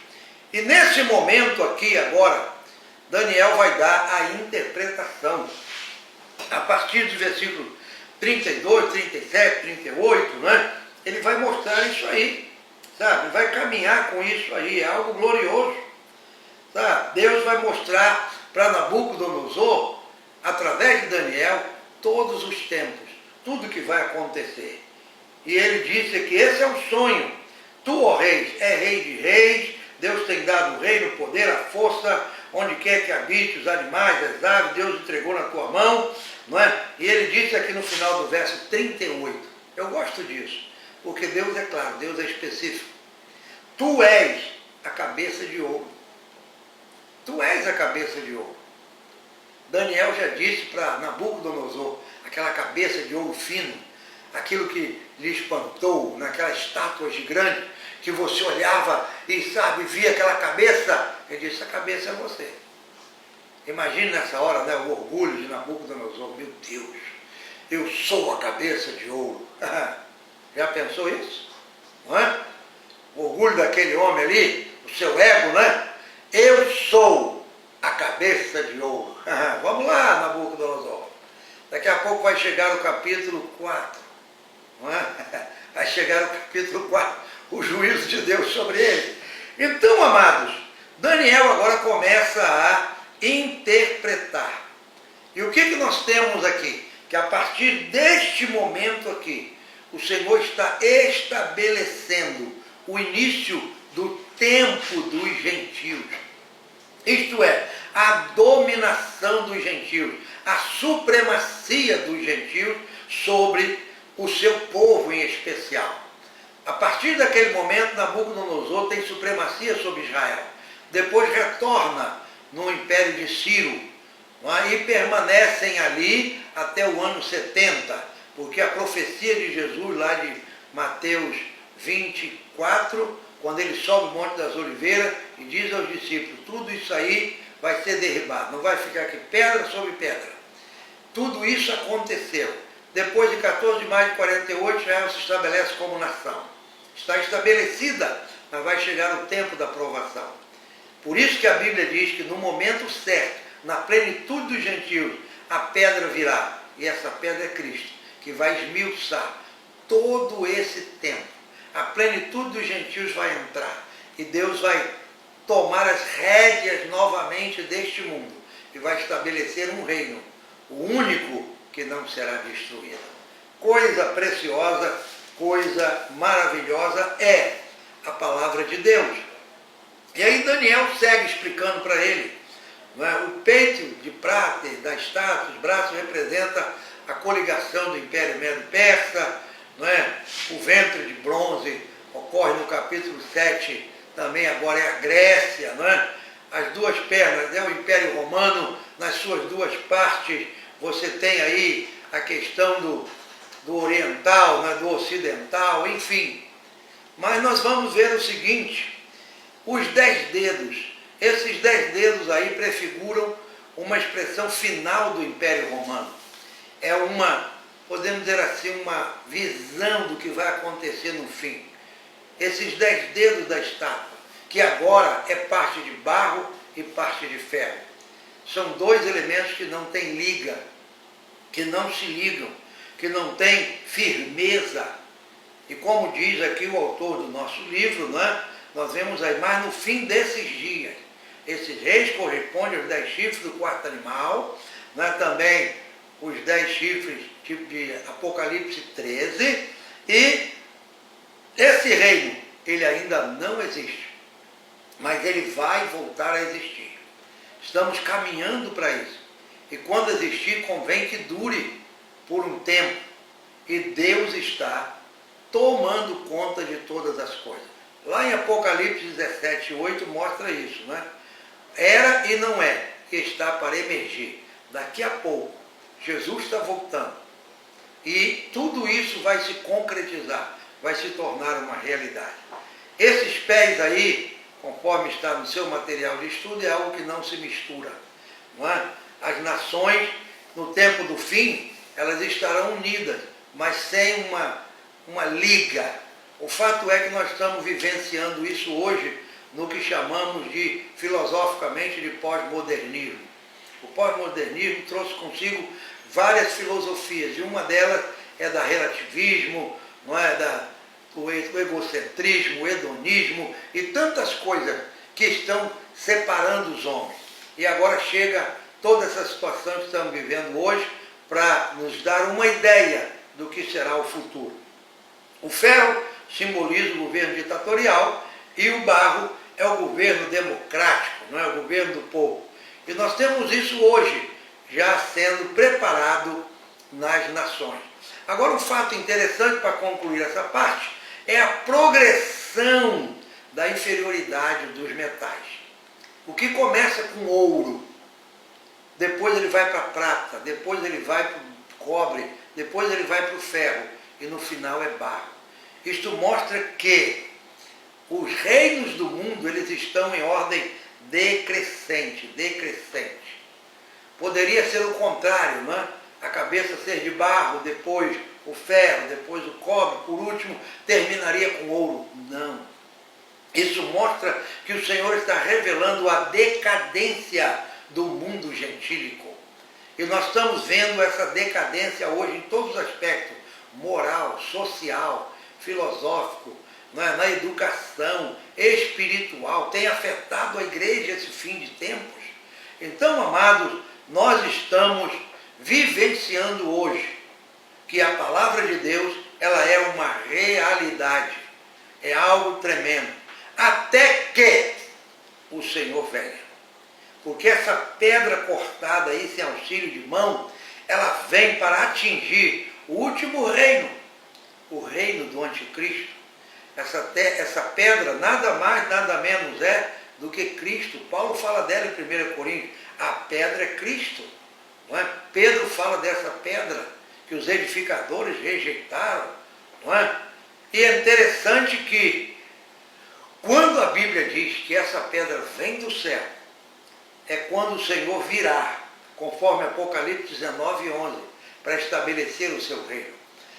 E nesse momento aqui, agora, Daniel vai dar a interpretação. A partir dos versículos 32, 37, 38, né? Ele vai mostrar isso aí, sabe? Vai caminhar com isso aí, é algo glorioso. Sabe? Deus vai mostrar para Nabucodonosor, através de Daniel, todos os tempos, tudo que vai acontecer. E ele disse que esse é o sonho. Tu, ó reis, é rei de reis, Deus tem dado o reino, o poder, a força, onde quer que habite os animais, as aves, Deus entregou na tua mão, não é? E ele disse aqui no final do verso 38, eu gosto disso, porque Deus é claro, Deus é específico. Tu és a cabeça de ouro. Tu és a cabeça de ouro. Daniel já disse para Nabucodonosor, aquela cabeça de ouro fino, aquilo que lhe espantou naquelas estátuas gigantes, que você olhava e, sabe, via aquela cabeça, ele disse, a cabeça é você. Imagine nessa hora, né, o orgulho de Nabucodonosor, meu Deus, eu sou a cabeça de ouro. Já pensou isso? Não é? O orgulho daquele homem ali, o seu ego, né? Eu sou a cabeça de ouro. Vamos lá, Nabucodonosor. Daqui a pouco vai chegar o capítulo 4. Não é? Vai chegar o capítulo 4, o juízo de Deus sobre ele. Então, amados, Daniel agora começa a interpretar. E o que nós temos aqui? Que a partir deste momento aqui, o Senhor está estabelecendo o início do tempo dos gentios. Isto é, a dominação dos gentios, a supremacia dos gentios sobre o seu povo em especial. A partir daquele momento, Nabucodonosor tem supremacia sobre Israel. Depois retorna no império de Ciro, e permanecem ali até o ano 70, porque a profecia de Jesus, lá de Mateus 24, quando ele sobe o Monte das Oliveiras e diz aos discípulos, tudo isso aí vai ser derribado, não vai ficar aqui pedra sobre pedra. Tudo isso aconteceu. Depois de 14 de maio de 48, Israel se estabelece como nação. Está estabelecida, mas vai chegar o tempo da provação. Por isso que a Bíblia diz que no momento certo, na plenitude dos gentios, a pedra virá. E essa pedra é Cristo, que vai esmiuçar todo esse tempo. A plenitude dos gentios vai entrar. E Deus vai tomar as rédeas novamente deste mundo. E vai estabelecer um reino, o único que não será destruído. Coisa preciosa, coisa maravilhosa é a palavra de Deus. E aí Daniel segue explicando para ele. Não é? O peito de prata da estátua, os braços representa a coligação do Império Medo-Persa, não é? O ventre de bronze ocorre no capítulo 7, também agora é a Grécia, não é? As duas pernas, é o Império Romano, nas suas duas partes, você tem aí a questão do oriental, né? Do ocidental, enfim. Mas nós vamos ver o seguinte, os 10 dedos, esses 10 dedos aí prefiguram uma expressão final do Império Romano. É podemos dizer assim, uma visão do que vai acontecer no fim. Esses 10 dedos da estátua, que agora é parte de barro e parte de ferro. São 2 elementos que não têm liga, que não se ligam, que não têm firmeza. E como diz aqui o autor do nosso livro, né, nós vemos aí, mas no fim desses dias, esses reis correspondem aos 10 chifres do quarto animal, né, também os 10 chifres, tipo de Apocalipse 13, e esse reino, ele ainda não existe, mas ele vai voltar a existir. Estamos caminhando para isso. E quando existir, convém que dure por um tempo. E Deus está tomando conta de todas as coisas. Lá em Apocalipse 17:8 mostra isso, né? Era e não é, que está para emergir. Daqui a pouco, Jesus está voltando. E tudo isso vai se concretizar, vai se tornar uma realidade. Esses pés aí, conforme está no seu material de estudo, é algo que não se mistura. Não é? As nações, no tempo do fim, elas estarão unidas, mas sem uma liga. O fato é que nós estamos vivenciando isso hoje no que chamamos de, filosoficamente, de pós-modernismo. O pós-modernismo trouxe consigo várias filosofias, e uma delas é da relativismo, não é? O egocentrismo, o hedonismo e tantas coisas que estão separando os homens. E agora chega toda essa situação que estamos vivendo hoje para nos dar uma ideia do que será o futuro. O ferro simboliza o governo ditatorial e o barro é o governo democrático, não é? O governo do povo. E nós temos isso hoje já sendo preparado nas nações. Agora, um fato interessante para concluir essa parte é a progressão da inferioridade dos metais. O que começa com ouro, depois ele vai para a prata, depois ele vai para o cobre, depois ele vai para o ferro e no final é barro. Isto mostra que os reinos do mundo, eles estão em ordem decrescente. Poderia ser o contrário, não é? A cabeça ser de barro, depois o ferro, depois o cobre, por último terminaria com ouro. Não. Isso mostra que o Senhor está revelando a decadência do mundo gentílico. E nós estamos vendo essa decadência hoje em todos os aspectos, moral, social, filosófico, na educação, espiritual, tem afetado a igreja esse fim de tempos. Então, amados, nós estamos vivenciando hoje que a palavra de Deus, ela é uma realidade, é algo tremendo, até que o Senhor venha. Porque essa pedra cortada aí, sem auxílio de mão, ela vem para atingir o último reino, o reino do anticristo. Essa pedra nada mais, nada menos é do que Cristo. Paulo fala dela em 1 Coríntios. A pedra é Cristo. Não é? Pedro fala dessa pedra que os edificadores rejeitaram. Não é? E é interessante que, quando a Bíblia diz que essa pedra vem do céu, é quando o Senhor virá, conforme Apocalipse 19:11, para estabelecer o seu reino.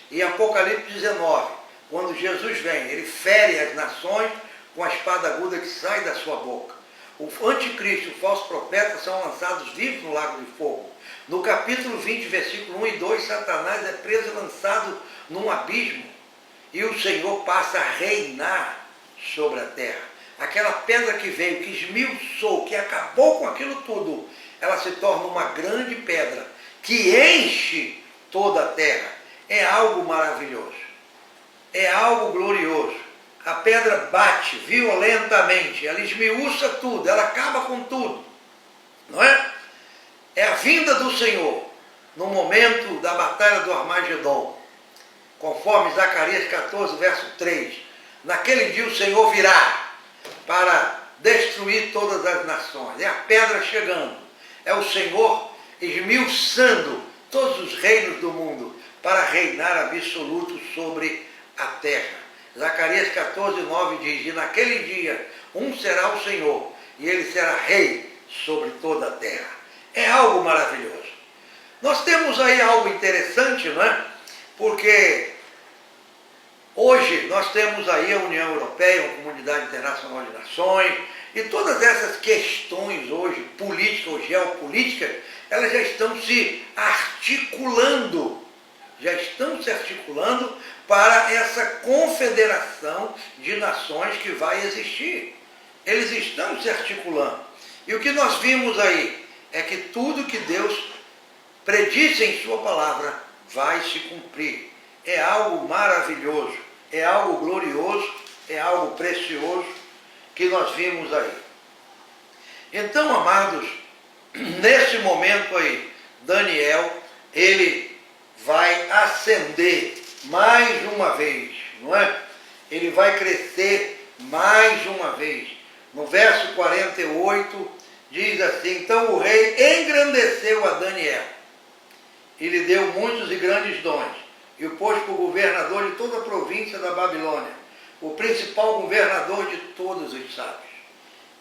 E Apocalipse 19, quando Jesus vem, ele fere as nações com a espada aguda que sai da sua boca. O anticristo e o falso profeta são lançados vivos no lago de fogo. No capítulo 20, versículo 1 e 2, Satanás é preso e lançado num abismo. E o Senhor passa a reinar sobre a terra. Aquela pedra que veio, que esmiuçou, que acabou com aquilo tudo, ela se torna uma grande pedra que enche toda a terra. É algo maravilhoso. É algo glorioso. A pedra bate violentamente, ela esmiuça tudo, ela acaba com tudo. Não é? É a vinda do Senhor no momento da batalha do Armagedon. Conforme Zacarias 14, verso 3. Naquele dia o Senhor virá para destruir todas as nações. É a pedra chegando. É o Senhor esmiuçando todos os reinos do mundo para reinar absoluto sobre a terra. Zacarias 14, 9 diz: e naquele dia um será o Senhor, e ele será rei sobre toda a terra. É algo maravilhoso. Nós temos aí algo interessante, não é? Porque hoje nós temos aí a União Europeia, a Comunidade Internacional de Nações, e todas essas questões hoje, políticas ou geopolíticas, elas já estão se articulando para essa confederação de nações que vai existir. Eles estão se articulando. E o que nós vimos aí é que tudo que Deus predisse em sua palavra vai se cumprir. É algo maravilhoso, é algo glorioso, é algo precioso que nós vimos aí. Então, amados, nesse momento aí, Daniel, ele vai ascender mais uma vez, não é? Ele vai crescer mais uma vez. No verso 48 diz assim: então o rei engrandeceu a Daniel e lhe deu muitos e grandes dons, e o pôs por governador de toda a província da Babilônia, o principal governador de todos os sábios.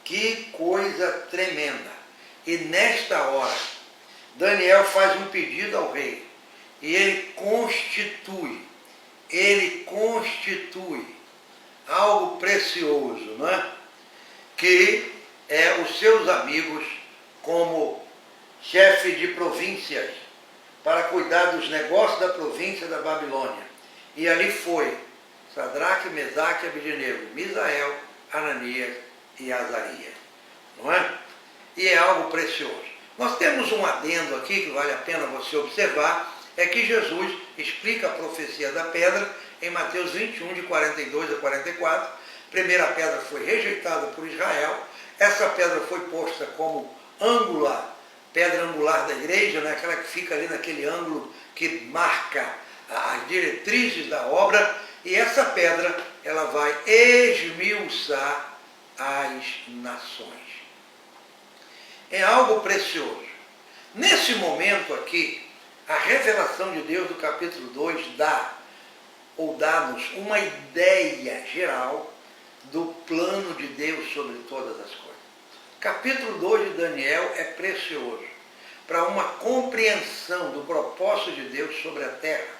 Que coisa tremenda! E nesta hora, Daniel faz um pedido ao rei, e ele constitui algo precioso, não é? Que é os seus amigos como chefe de províncias para cuidar dos negócios da província da Babilônia. E ali foi Sadraque, Mesaque e Abednego, Misael, Ananias e Azarias, não é? E é algo precioso. Nós temos um adendo aqui que vale a pena você observar, é que Jesus explica a profecia da pedra em Mateus 21, de 42 a 44. A primeira pedra foi rejeitada por Israel. Essa pedra foi posta como angular, pedra angular da igreja, né? Aquela que fica ali naquele ângulo que marca as diretrizes da obra. E essa pedra, ela vai esmiuçar as nações. É algo precioso. Nesse momento aqui, a revelação de Deus do capítulo 2 dá-nos uma ideia geral do plano de Deus sobre todas as coisas. Capítulo 2 de Daniel é precioso para uma compreensão do propósito de Deus sobre a terra.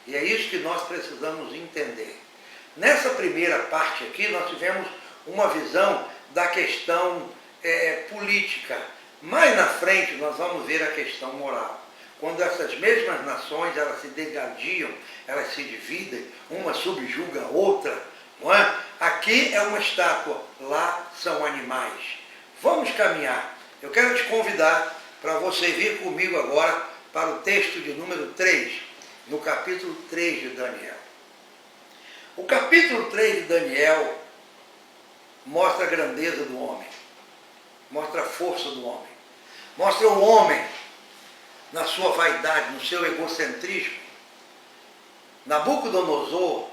E é isso que nós precisamos entender. Nessa primeira parte aqui, nós tivemos uma visão da questão política. Mais na frente, nós vamos ver a questão moral. Quando essas mesmas nações, elas se degradiam, elas se dividem, uma subjuga a outra, não é? Aqui é uma estátua, lá são animais. Vamos caminhar. Eu quero te convidar para você vir comigo agora para o texto de número 3, no capítulo 3 de Daniel. O capítulo 3 de Daniel mostra a grandeza do homem, mostra a força do homem, mostra o homem na sua vaidade, no seu egocentrismo. Nabucodonosor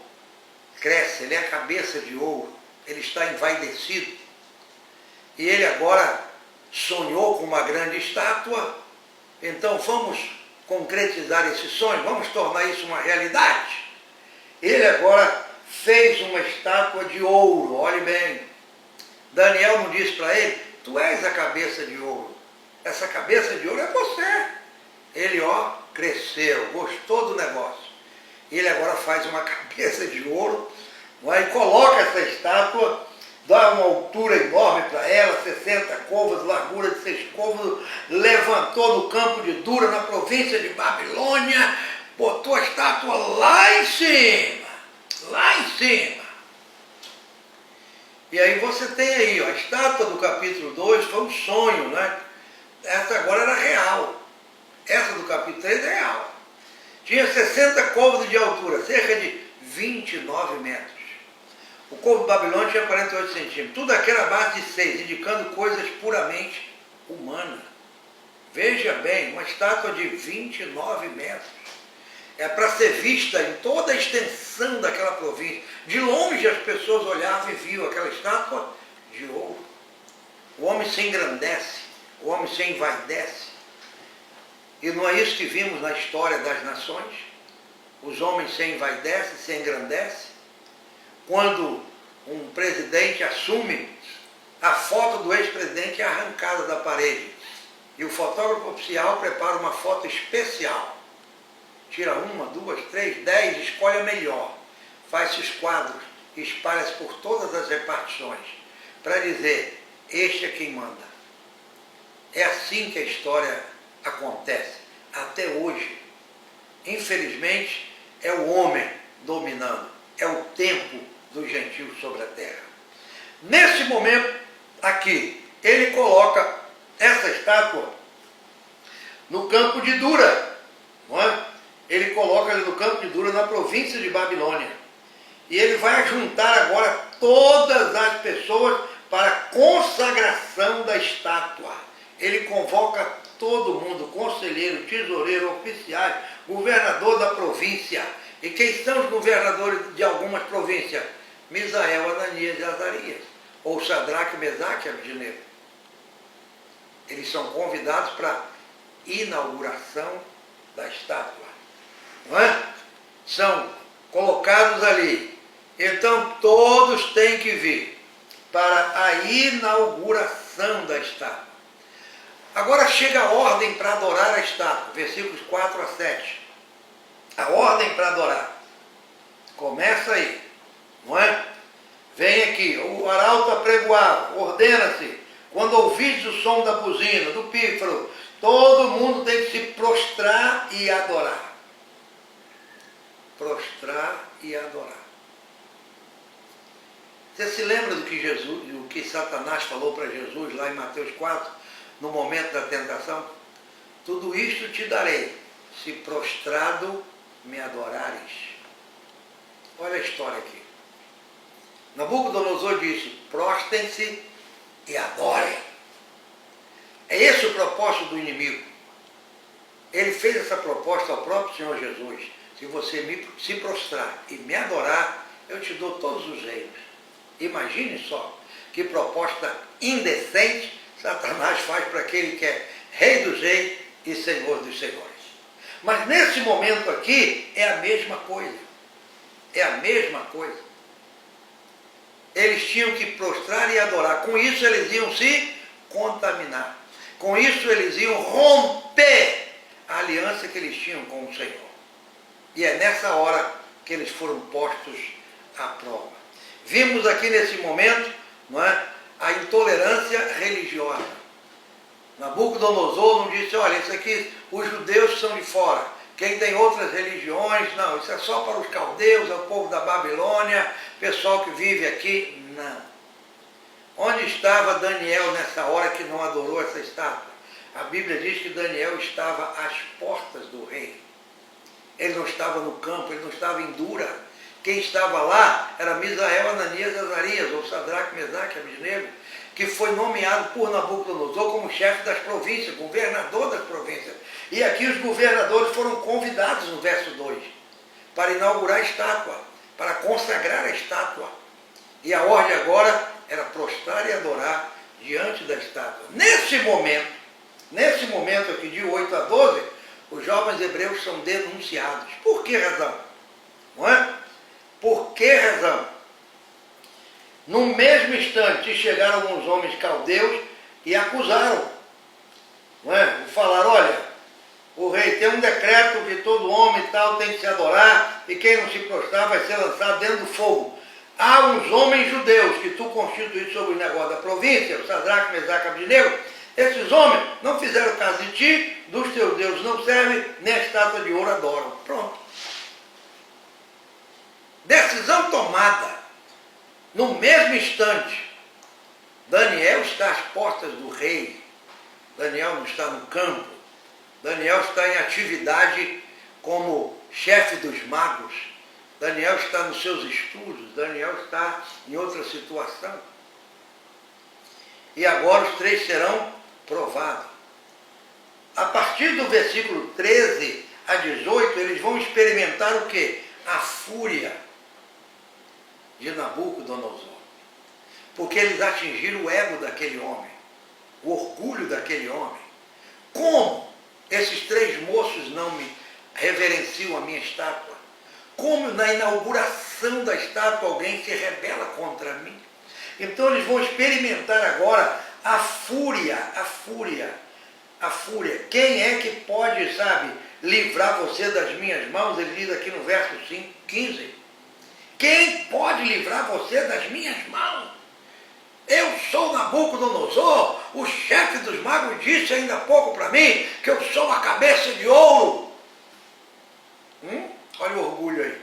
cresce, ele é a cabeça de ouro, ele está envaidecido. E ele agora sonhou com uma grande estátua. Então vamos concretizar esse sonho, vamos tornar isso uma realidade. Ele agora fez uma estátua de ouro, olhe bem. Daniel não disse para ele: tu és a cabeça de ouro, essa cabeça de ouro é você. Ele, cresceu, gostou do negócio. Ele agora faz uma cabeça de ouro, e coloca essa estátua, dá uma altura enorme para ela, 60 côvados, largura de 6 côvados, levantou no campo de Dura, na província de Babilônia, botou a estátua lá em cima, lá em cima. E aí você tem aí, a estátua do capítulo 2 foi um sonho, né? Essa agora era real. Essa do capítulo 3 é real. Tinha 60 côvados de altura, cerca de 29 metros. O côvado babilônico tinha 48 centímetros. Tudo aquilo à base de 6, indicando coisas puramente humanas. Veja bem, uma estátua de 29 metros. É para ser vista em toda a extensão daquela província. De longe as pessoas olhavam e viam aquela estátua de ouro. O homem se engrandece, o homem se envaidece. E não é isso que vimos na história das nações? Os homens se envaidecem, se engrandecem. Quando um presidente assume, a foto do ex-presidente é arrancada da parede. E o fotógrafo oficial prepara uma foto especial. Tira 1, 2, 3, 10, escolhe a melhor. Faz esses quadros e espalha-se por todas as repartições, para dizer, este é quem manda. É assim que a história acontece, até hoje. Infelizmente, é o homem dominando, é o tempo dos gentios sobre a terra. Nesse momento, aqui, ele coloca essa estátua no campo de Dura, não é? Ele coloca ele no campo de Dura, na província de Babilônia. E ele vai juntar agora todas as pessoas para a consagração da estátua. Ele convoca todo mundo, conselheiro, tesoureiro, oficiais, governador da província. E quem são os governadores de algumas províncias? Misael, Ananias e Azarias, ou Sadraque, Mesaque e Abednego. Eles são convidados para a inauguração da estátua. Não é? São colocados ali. Então todos têm que vir para a inauguração da estátua. Agora chega a ordem para adorar a estátua, versículos 4 a 7. A ordem para adorar. Começa aí, não é? Vem aqui, o arauto apregoava, ordena-se, quando ouvides o som da buzina, do pífaro, todo mundo tem que se prostrar e adorar. Prostrar e adorar. Você se lembra do que Satanás falou para Jesus lá em Mateus 4, no momento da tentação? Tudo isto te darei, se prostrado me adorares. Olha a história aqui. Nabucodonosor disse, prostem-se e adorem. É esse o propósito do inimigo. Ele fez essa proposta ao próprio Senhor Jesus. Se você se prostrar e me adorar, eu te dou todos os reinos. Imagine só que proposta indecente Satanás faz para aquele que é rei dos reis e senhor dos senhores. Mas nesse momento aqui é a mesma coisa. É a mesma coisa. Eles tinham que prostrar e adorar. Com isso eles iam se contaminar. Com isso eles iam romper a aliança que eles tinham com o Senhor. E é nessa hora que eles foram postos à prova. Vimos aqui nesse momento, não é, a intolerância religiosa. Nabucodonosor não disse, olha, isso aqui, os judeus são de fora. Quem tem outras religiões, não, isso é só para os caldeus, é o povo da Babilônia, pessoal que vive aqui, não. Onde estava Daniel nessa hora que não adorou essa estátua? A Bíblia diz que Daniel estava às portas do rei. Ele não estava no campo, ele não estava em Dura. Quem estava lá era Misael, Ananias e Azarias, ou Sadraque, Mesaque e Abednego, que foi nomeado por Nabucodonosor como chefe das províncias, governador das províncias. E aqui os governadores foram convidados no verso 2, para inaugurar a estátua, para consagrar a estátua. E a ordem agora era prostrar e adorar diante da estátua. Nesse momento aqui de 8 a 12, os jovens hebreus são denunciados. Por que razão? Não é? Por que razão? No mesmo instante chegaram alguns homens caldeus e acusaram. Não é? E falaram, olha, o rei tem um decreto que todo homem e tal tem que se adorar e quem não se prostrar vai ser lançado dentro do fogo. Há uns homens judeus que tu constituíste sobre o negócio da província, o Sadraque, Mesaque e Abednego. Esses homens não fizeram caso de ti, dos teus deuses não servem, nem a estátua de ouro adoram. Pronto. Decisão tomada. No mesmo instante, Daniel está às portas do rei. Daniel não está no campo. Daniel está em atividade como chefe dos magos. Daniel está nos seus estudos. Daniel está em outra situação. E agora os três serão provados. A partir do versículo 13 a 18, eles vão experimentar o quê? A fúria de Nabucodonosor. Porque eles atingiram o ego daquele homem, o orgulho daquele homem. Como esses três moços não me reverenciam a minha estátua? Como na inauguração da estátua alguém se rebela contra mim? Então eles vão experimentar agora a fúria a fúria. Quem é que pode, sabe, livrar você das minhas mãos? Ele diz aqui no verso 15. Quem pode livrar você das minhas mãos? Eu sou Nabucodonosor, o chefe dos magos disse ainda há pouco para mim que eu sou a cabeça de ouro. Olha o orgulho aí.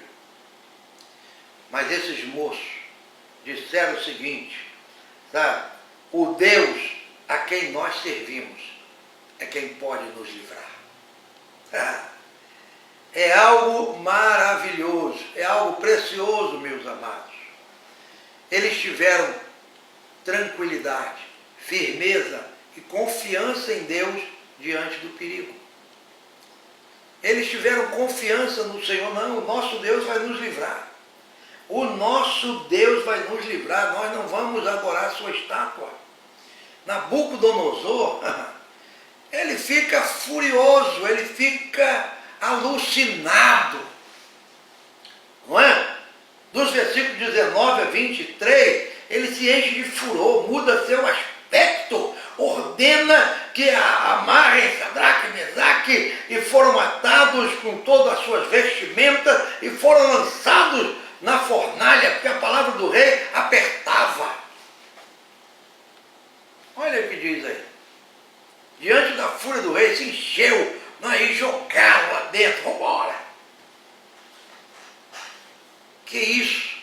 Mas esses moços disseram o seguinte, sabe? O Deus a quem nós servimos é quem pode nos livrar. É algo maravilhoso, é algo precioso, meus amados. Eles tiveram tranquilidade, firmeza e confiança em Deus diante do perigo. Eles tiveram confiança no Senhor. Não, o nosso Deus vai nos livrar. O nosso Deus vai nos livrar. Nós não vamos adorar a sua estátua. Nabucodonosor, ele fica furioso, ele fica alucinado. Não é? Dos versículos 19 a 23, ele se enche de furor, muda seu aspecto, ordena que amarrem Sadraque e Mesaque e foram atados com todas as suas vestimentas e foram lançados na fornalha, porque a palavra do rei apertava. Olha o que diz aí. Diante da fúria do rei, se encheu, e jogaram lá dentro, vamos embora. Que isso?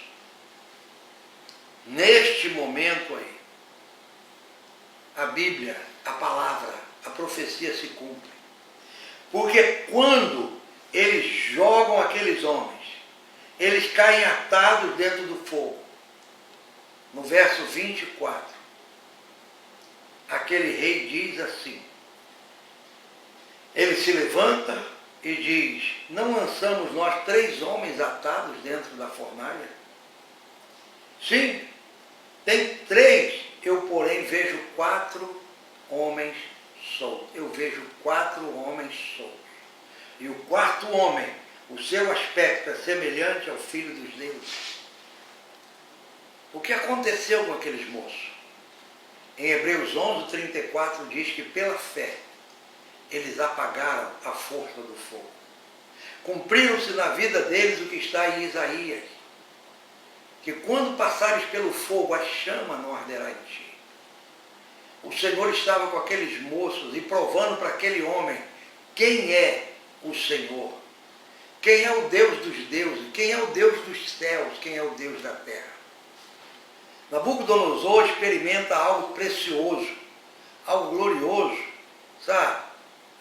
Neste momento aí, a Bíblia, a palavra, a profecia se cumpre. Porque quando eles jogam aqueles homens, eles caem atados dentro do fogo. No verso 24, aquele rei diz assim, ele se levanta e diz, não lançamos nós 3 homens atados dentro da fornalha? Sim, tem 3, eu porém vejo 4 homens soltos. Eu vejo 4 homens soltos. E o 4º homem, o seu aspecto é semelhante ao Filho dos Deuses. O que aconteceu com aqueles moços? Em Hebreus 11:34 diz que pela fé eles apagaram a força do fogo. Cumpriram-se na vida deles o que está em Isaías, que quando passares pelo fogo, a chama não arderá em ti. O Senhor estava com aqueles moços e provando para aquele homem quem é o Senhor, quem é o Deus dos deuses, quem é o Deus dos céus, quem é o Deus da terra. Nabucodonosor experimenta algo precioso, algo glorioso, sabe?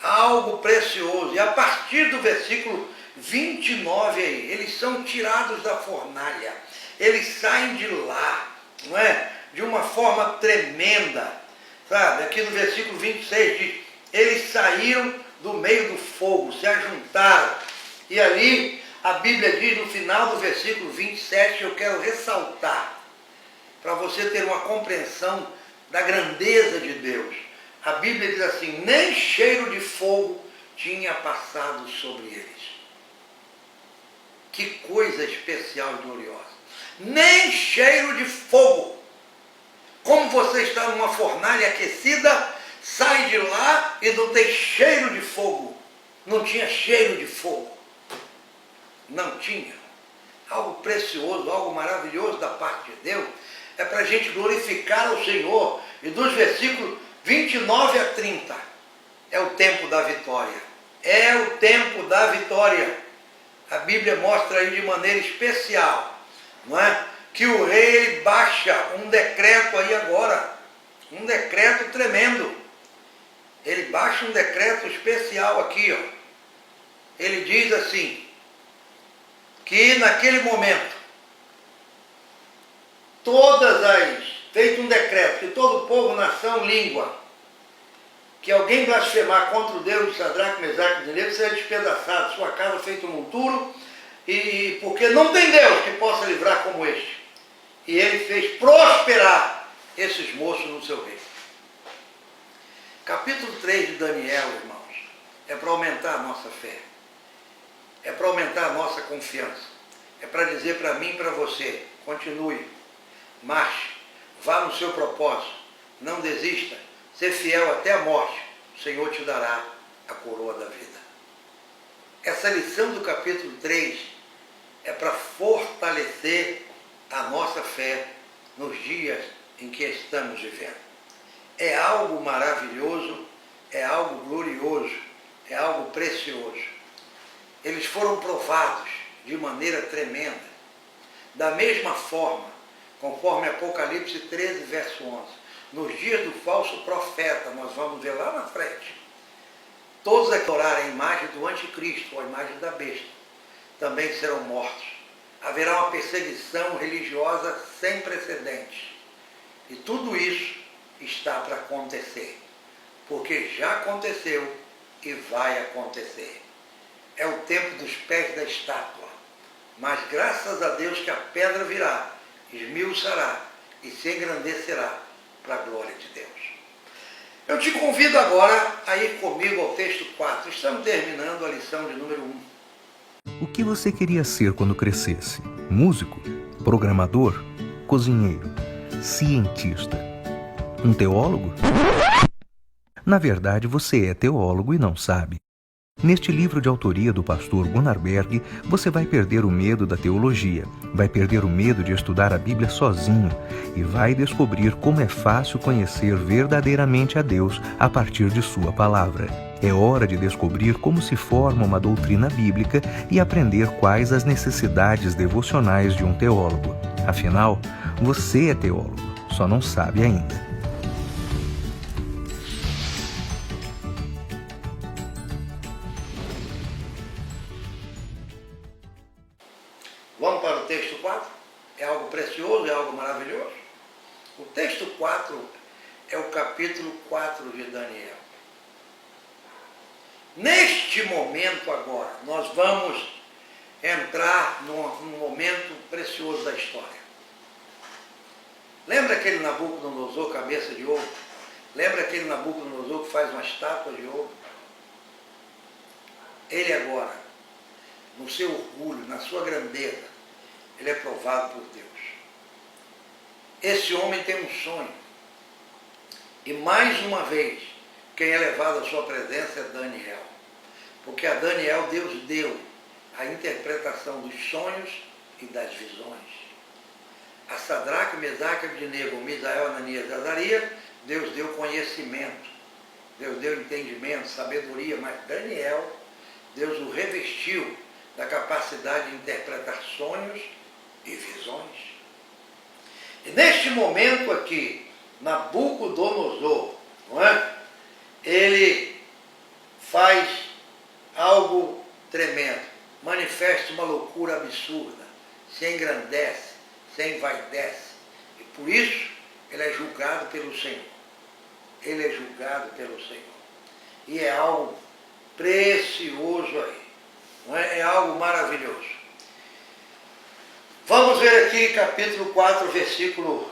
Algo precioso. E a partir do versículo 29 aí, eles são tirados da fornalha, eles saem de lá, não é? De uma forma tremenda, sabe? Aqui no versículo 26 diz, eles saíram do meio do fogo, se ajuntaram. E ali, a Bíblia diz no final do versículo 27, eu quero ressaltar, para você ter uma compreensão da grandeza de Deus. A Bíblia diz assim, nem cheiro de fogo tinha passado sobre eles. Que coisa especial e gloriosa. Nem cheiro de fogo. Como você está numa fornalha aquecida, sai de lá e não tem cheiro de fogo. Não tinha cheiro de fogo. Não tinha. Algo precioso, algo maravilhoso da parte de Deus. É para a gente glorificar o Senhor. E dos versículos 29 a 30, é o tempo da vitória. É o tempo da vitória. A Bíblia mostra aí de maneira especial, não é? Que o rei baixa um decreto aí agora. Um decreto tremendo. Ele baixa um decreto especial aqui, ó. Ele diz assim, que naquele momento, feito um decreto, que todo povo, nação, língua, que alguém blasfemar contra o Deus de Sadraque, Mesaque e Abednego, será despedaçado, sua casa feita um monturo, e porque não tem Deus que possa livrar como este. E ele fez prosperar esses moços no seu reino. Capítulo 3 de Daniel, irmãos, é para aumentar a nossa fé, é para aumentar a nossa confiança, é para dizer para mim e para você, continue, marche, vá no seu propósito, não desista, ser fiel até a morte, o Senhor te dará a coroa da vida. Essa lição do capítulo 3 é para fortalecer a nossa fé nos dias em que estamos vivendo. É algo maravilhoso, é algo glorioso, é algo precioso. Eles foram provados de maneira tremenda. Da mesma forma, conforme Apocalipse 13, verso 11, nos dias do falso profeta, nós vamos ver lá na frente, todos que adorarem a imagem do anticristo, ou a imagem da besta, também serão mortos. Haverá uma perseguição religiosa sem precedentes. E tudo isso está para acontecer, porque já aconteceu e vai acontecer. É o tempo dos pés da estátua, mas graças a Deus que a pedra virá, esmiuçará e se engrandecerá para a glória de Deus. Eu te convido agora a ir comigo ao texto 4. Estamos terminando a lição de número 1. O que você queria ser quando crescesse? Músico? Programador? Cozinheiro? Cientista? Um teólogo? Na verdade, você é teólogo e não sabe. Neste livro de autoria do pastor Gunnar Berg, você vai perder o medo da teologia, vai perder o medo de estudar a Bíblia sozinho e vai descobrir como é fácil conhecer verdadeiramente a Deus a partir de sua palavra. É hora de descobrir como se forma uma doutrina bíblica e aprender quais as necessidades devocionais de um teólogo. Afinal, você é teólogo, só não sabe ainda. Vamos para o texto 4? É algo precioso, é algo maravilhoso. O texto 4 é o capítulo 4 de Daniel. Neste momento agora, nós vamos entrar num momento precioso da história. Lembra aquele Nabucodonosor, cabeça de ouro? Lembra aquele Nabucodonosor que faz uma estátua de ouro? Ele agora, no seu orgulho, na sua grandeza, ele é provado por Deus. Esse homem tem um sonho. E mais uma vez, quem é levado à sua presença é Daniel. Porque a Daniel, Deus deu a interpretação dos sonhos e das visões. A Sadraque, Mesaque, Abdenego, Misael, Ananias e Azarias, Deus deu conhecimento. Deus deu entendimento, sabedoria, mas Daniel, Deus o revestiu da capacidade de interpretar sonhos e visões. E neste momento aqui, Nabucodonosor, não é? Ele faz algo tremendo, manifesta uma loucura absurda, se engrandece, se envaidece. E por isso, ele é julgado pelo Senhor. Ele é julgado pelo Senhor. E é algo precioso aí. Não é? É algo maravilhoso. Vamos ver aqui capítulo 4, versículo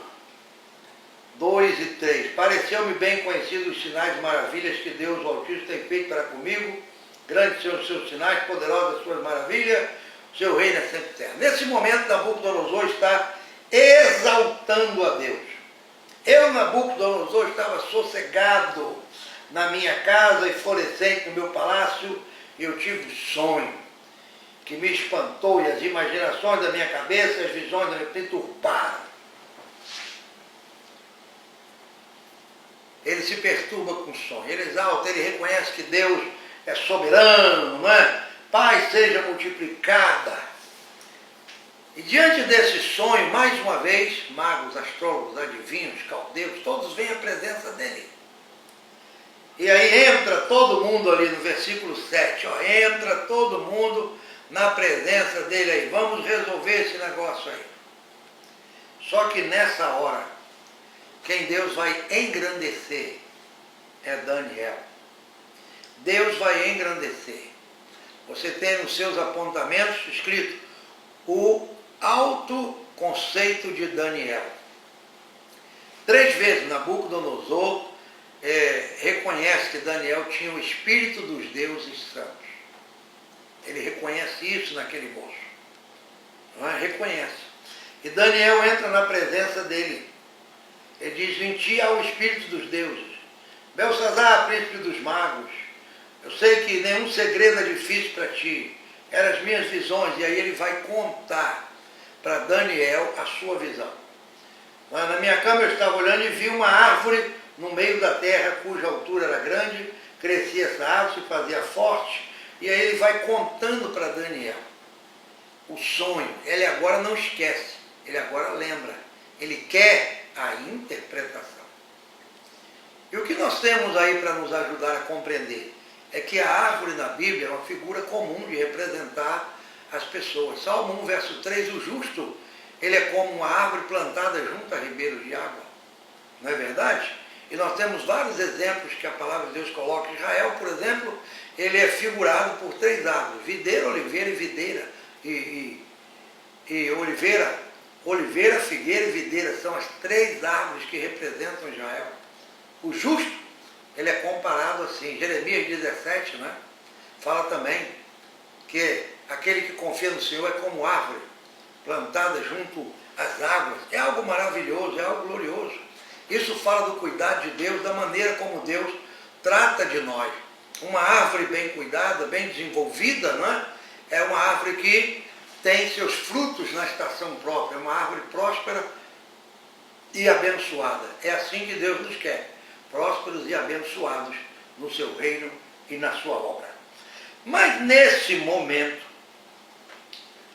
2 e 3. Pareceu-me bem conhecido os sinais e maravilhas que Deus o Altíssimo tem feito para comigo. Grandes são os seus sinais, poderosas as suas maravilhas. O seu reino é sempre eterno. Nesse momento, Nabucodonosor está exaltando a Deus. Eu, Nabucodonosor, estava sossegado na minha casa e florescente no meu palácio, e eu tive um sonho que me espantou, e as imaginações da minha cabeça, as visões me turbaram. Ele se perturba com o sonho, ele exalta, ele reconhece que Deus é soberano, não é? Paz seja multiplicada. E diante desse sonho, mais uma vez, magos, astrólogos, adivinhos, caldeus, todos veem a presença dele. E aí entra todo mundo ali no versículo 7, ó, entra todo mundo na presença dele aí, vamos resolver esse negócio aí. Só que nessa hora, quem Deus vai engrandecer é Daniel. Deus vai engrandecer. Você tem nos seus apontamentos escrito o alto conceito de Daniel. 3 vezes Nabucodonosor reconhece que Daniel tinha o espírito dos deuses santos. Ele reconhece isso naquele moço. Não é? Reconhece. E Daniel entra na presença dele. Ele diz, em ti há o espírito dos deuses. Belsazar, príncipe dos magos, eu sei que nenhum segredo é difícil para ti. Eram as minhas visões. E aí ele vai contar para Daniel a sua visão. Na minha cama eu estava olhando e vi uma árvore no meio da terra, cuja altura era grande, crescia essa árvore, se fazia forte. E aí ele vai contando para Daniel o sonho. Ele agora não esquece, ele agora lembra. Ele quer a interpretação. E o que nós temos aí para nos ajudar a compreender é que a árvore na Bíblia é uma figura comum de representar as pessoas. Salmo 1, verso 3, o justo, ele é como uma árvore plantada junto a ribeiros de água. Não é verdade? E nós temos vários exemplos que a palavra de Deus coloca. Israel, por exemplo, ele é figurado por 3 árvores: videira, oliveira e videira. E oliveira, figueira e videira são as 3 árvores que representam Israel. O justo, ele é comparado assim. Jeremias 17, né? Fala também que aquele que confia no Senhor é como árvore plantada junto às águas. É algo maravilhoso, é algo glorioso. Isso fala do cuidado de Deus, da maneira como Deus trata de nós. Uma árvore bem cuidada, bem desenvolvida, né? É uma árvore que tem seus frutos na estação própria. É uma árvore próspera e abençoada. É assim que Deus nos quer. Prósperos e abençoados no seu reino e na sua obra. Mas nesse momento,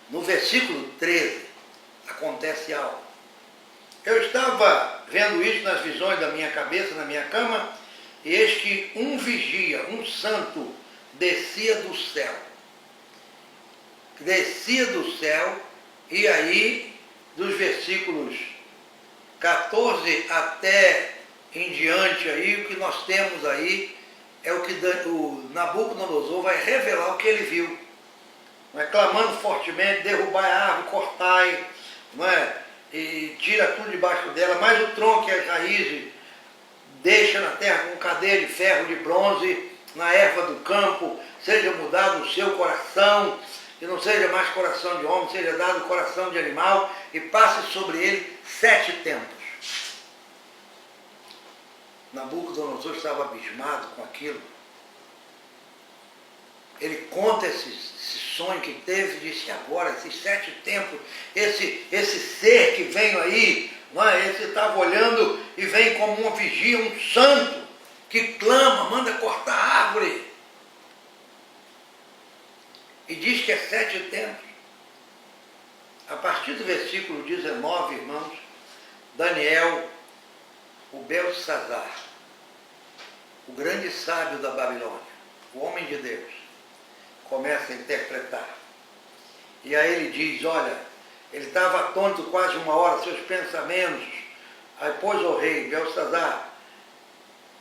no versículo 13, acontece algo. Eu estava vendo isso nas visões da minha cabeça, na minha cama, e eis que um vigia, um santo, descia do céu. Descia do céu, e aí, dos versículos 14 até em diante, aí, o que nós temos aí é o que o Nabucodonosor vai revelar o que ele viu. Não é? Clamando fortemente: derrubai a árvore, cortai, não é? E tira tudo debaixo dela, mas o tronco e as raízes deixa na terra com cadeia de ferro, de bronze, na erva do campo, seja mudado o seu coração, e não seja mais coração de homem, seja dado coração de animal, e passe sobre ele 7 tempos. Nabucodonosor estava abismado com aquilo. Ele conta esse sonho que teve e disse: agora, esses 7 tempos, esse ser que vem aí, não é? Esse estava olhando e vem como uma vigia, um santo, que clama, manda cortar a árvore. E diz que é 7 tempos. A partir do versículo 19, irmãos, Daniel, o Belsazar, o grande sábio da Babilônia, o homem de Deus, começa a interpretar. E aí ele diz: olha, ele estava atônito quase 1 hora, seus pensamentos. Aí pôs o rei: Belsazar,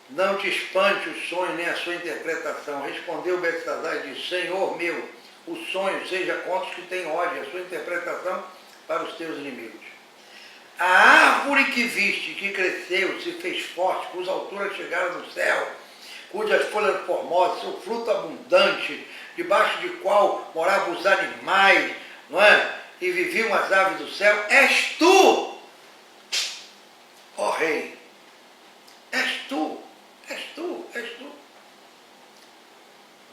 não te espante o sonho nem a sua interpretação. Respondeu Belsazar e disse: Senhor meu, o sonho seja contra os que têm ódio, a sua interpretação para os teus inimigos. A árvore que viste, que cresceu, se fez forte, cujas alturas chegaram no céu, cujas folhas formosas, seu fruto abundante, debaixo de qual moravam os animais, não é? E viviam as aves do céu, és tu, ó rei. És tu, és tu, és tu.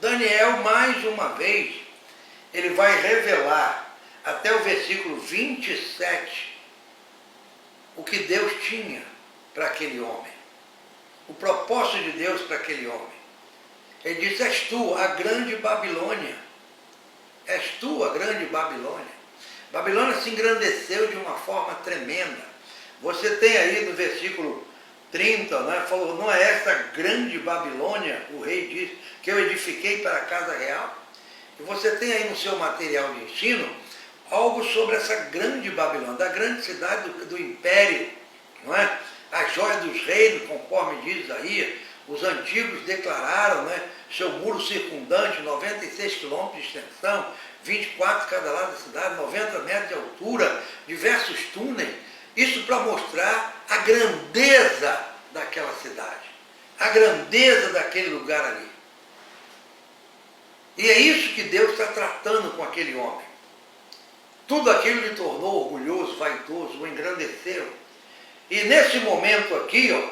Daniel, mais uma vez, ele vai revelar, até o versículo 27, o que Deus tinha para aquele homem. O propósito de Deus para aquele homem. Ele diz: és tu, a grande Babilônia. És tu, a grande Babilônia. Babilônia se engrandeceu de uma forma tremenda. Você tem aí no versículo 30, né, falou: não é essa grande Babilônia, o rei diz, que eu edifiquei para a casa real? E você tem aí no seu material de ensino algo sobre essa grande Babilônia, da grande cidade do império, não é? A joia dos reinos, conforme diz Isaías. Os antigos declararam, né, seu muro circundante, 96 quilômetros de extensão, 24 cada lado da cidade, 90 metros de altura, diversos túneis. Isso para mostrar a grandeza daquela cidade, a grandeza daquele lugar ali. E é isso que Deus está tratando com aquele homem. Tudo aquilo lhe tornou orgulhoso, vaidoso, o engrandeceu. E nesse momento aqui, ó,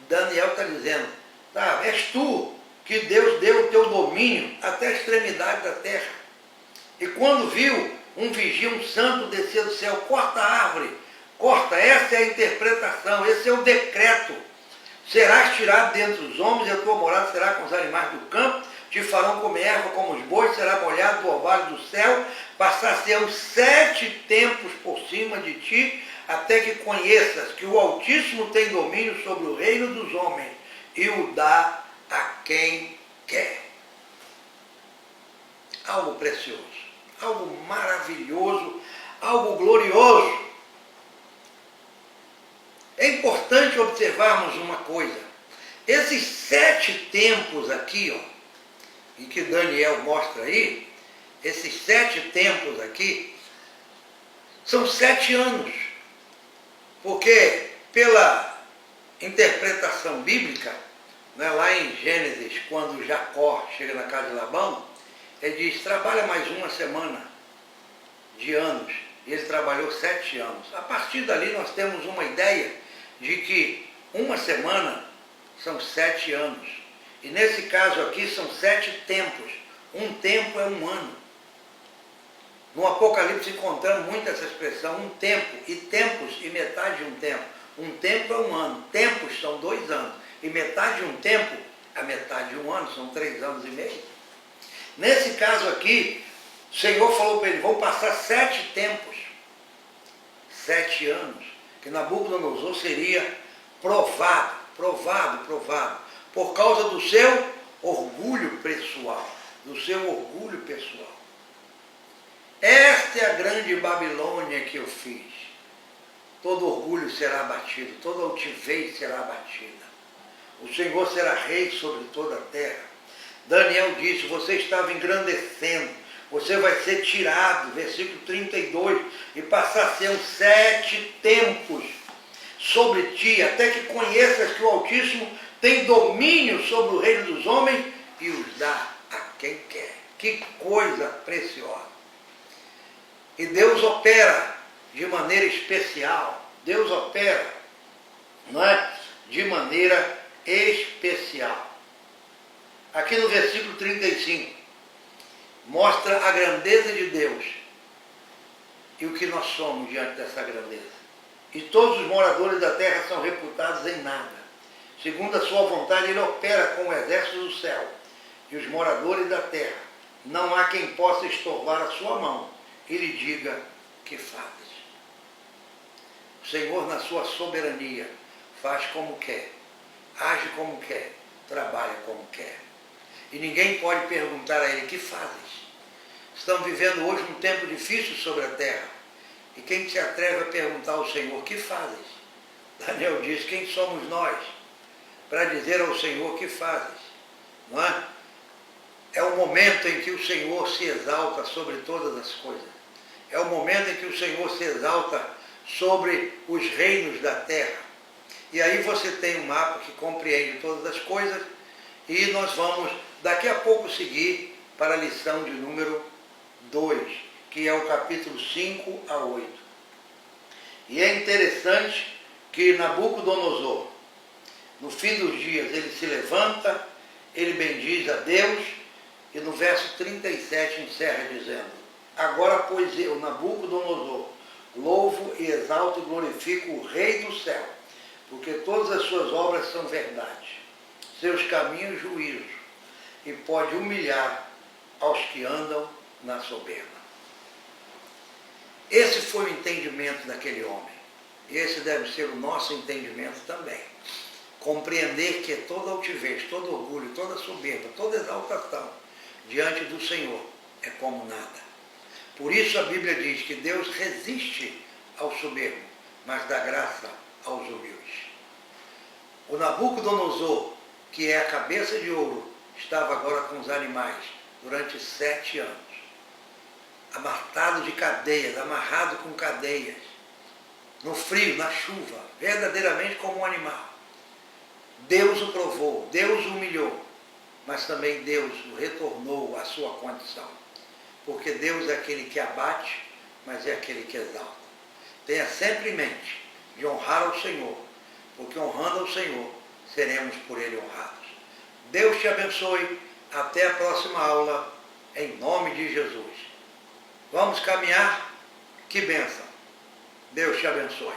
Daniel está dizendo: Sabe? És tu que Deus deu o teu domínio até a extremidade da terra. E quando viu um vigia, um santo descer do céu, corta a árvore, corta, essa é a interpretação, esse é o decreto. Serás tirado dentre os homens, e a tua morada será com os animais do campo, te farão comer erva como os bois, será molhado do orvalho do céu, passar-se-ão 7 tempos por cima de ti, até que conheças que o Altíssimo tem domínio sobre o reino dos homens, e o dá a quem quer. Algo precioso, algo maravilhoso, algo glorioso. É importante observarmos uma coisa. Esses 7 tempos aqui, ó, e que Daniel mostra aí, esses 7 tempos aqui, são 7 anos. Porque pela interpretação bíblica, né, lá em Gênesis, quando Jacó chega na casa de Labão, ele diz, trabalha mais uma semana de anos. E ele trabalhou 7 anos. A partir dali nós temos uma ideia de que uma semana são 7 anos. E nesse caso aqui são 7 tempos. Um tempo é um ano. No Apocalipse encontramos muito essa expressão, um tempo, e tempos, e metade de um tempo. Um tempo é um ano, tempos são 2 anos. E metade de um tempo, a metade de um ano, são 3 anos e meio. Nesse caso aqui, o Senhor falou para ele, vão passar 7 tempos. 7 anos. Que Nabucodonosor seria provado, por causa do seu orgulho pessoal, Esta é a grande Babilônia que eu fiz. Todo orgulho será abatido, toda altivez será abatida. O Senhor será rei sobre toda a terra. Daniel disse, você estava engrandecendo, você vai ser tirado, versículo 32, e passar-se-ão 7 tempos sobre ti, até que conheças que o Altíssimo tem domínio sobre o reino dos homens e os dá a quem quer. Que coisa preciosa! E Deus opera de maneira especial. Deus opera, não é? De maneira especial. Aqui no versículo 35, mostra a grandeza de Deus e o que nós somos diante dessa grandeza. E todos os moradores da terra são reputados em nada. Segundo a sua vontade, ele opera com o exército do céu. E os moradores da terra, não há quem possa estorvar a sua mão e lhe diga que fazes. O Senhor, na sua soberania, faz como quer, age como quer, trabalha como quer. E ninguém pode perguntar a ele, que fazes? Estamos vivendo hoje um tempo difícil sobre a terra. E quem se atreve a perguntar ao Senhor, que fazes? Daniel diz, quem somos nós para dizer ao Senhor que fazes? Não é? É o momento em que o Senhor se exalta sobre todas as coisas. É o momento em que o Senhor se exalta sobre os reinos da terra. E aí você tem um mapa que compreende todas as coisas e nós vamos daqui a pouco seguir para a lição de número 2, que é o capítulo 5 a 8. E é interessante que Nabucodonosor, no fim dos dias, ele se levanta, ele bendiz a Deus, e no verso 37 encerra dizendo, agora, pois eu, Nabucodonosor, louvo e exalto e glorifico o Rei do céu, porque todas as suas obras são verdade, seus caminhos juízo, e pode humilhar aos que andam na soberba. Esse foi o entendimento daquele homem. Esse deve ser o nosso entendimento também. Compreender que toda altivez, todo orgulho, toda soberba, toda exaltação diante do Senhor é como nada. Por isso a Bíblia diz que Deus resiste ao soberbo, mas dá graça aos humildes. O Nabucodonosor, que é a cabeça de ouro, estava agora com os animais durante 7 anos. Amarrado de cadeias, amarrado com cadeias, no frio, na chuva, verdadeiramente como um animal. Deus o provou, Deus o humilhou, mas também Deus o retornou à sua condição. Porque Deus é aquele que abate, mas é aquele que exalta. Tenha sempre em mente de honrar ao Senhor, porque honrando ao Senhor, seremos por Ele honrados. Deus te abençoe. Até a próxima aula, em nome de Jesus. Vamos caminhar? Que bênção. Deus te abençoe.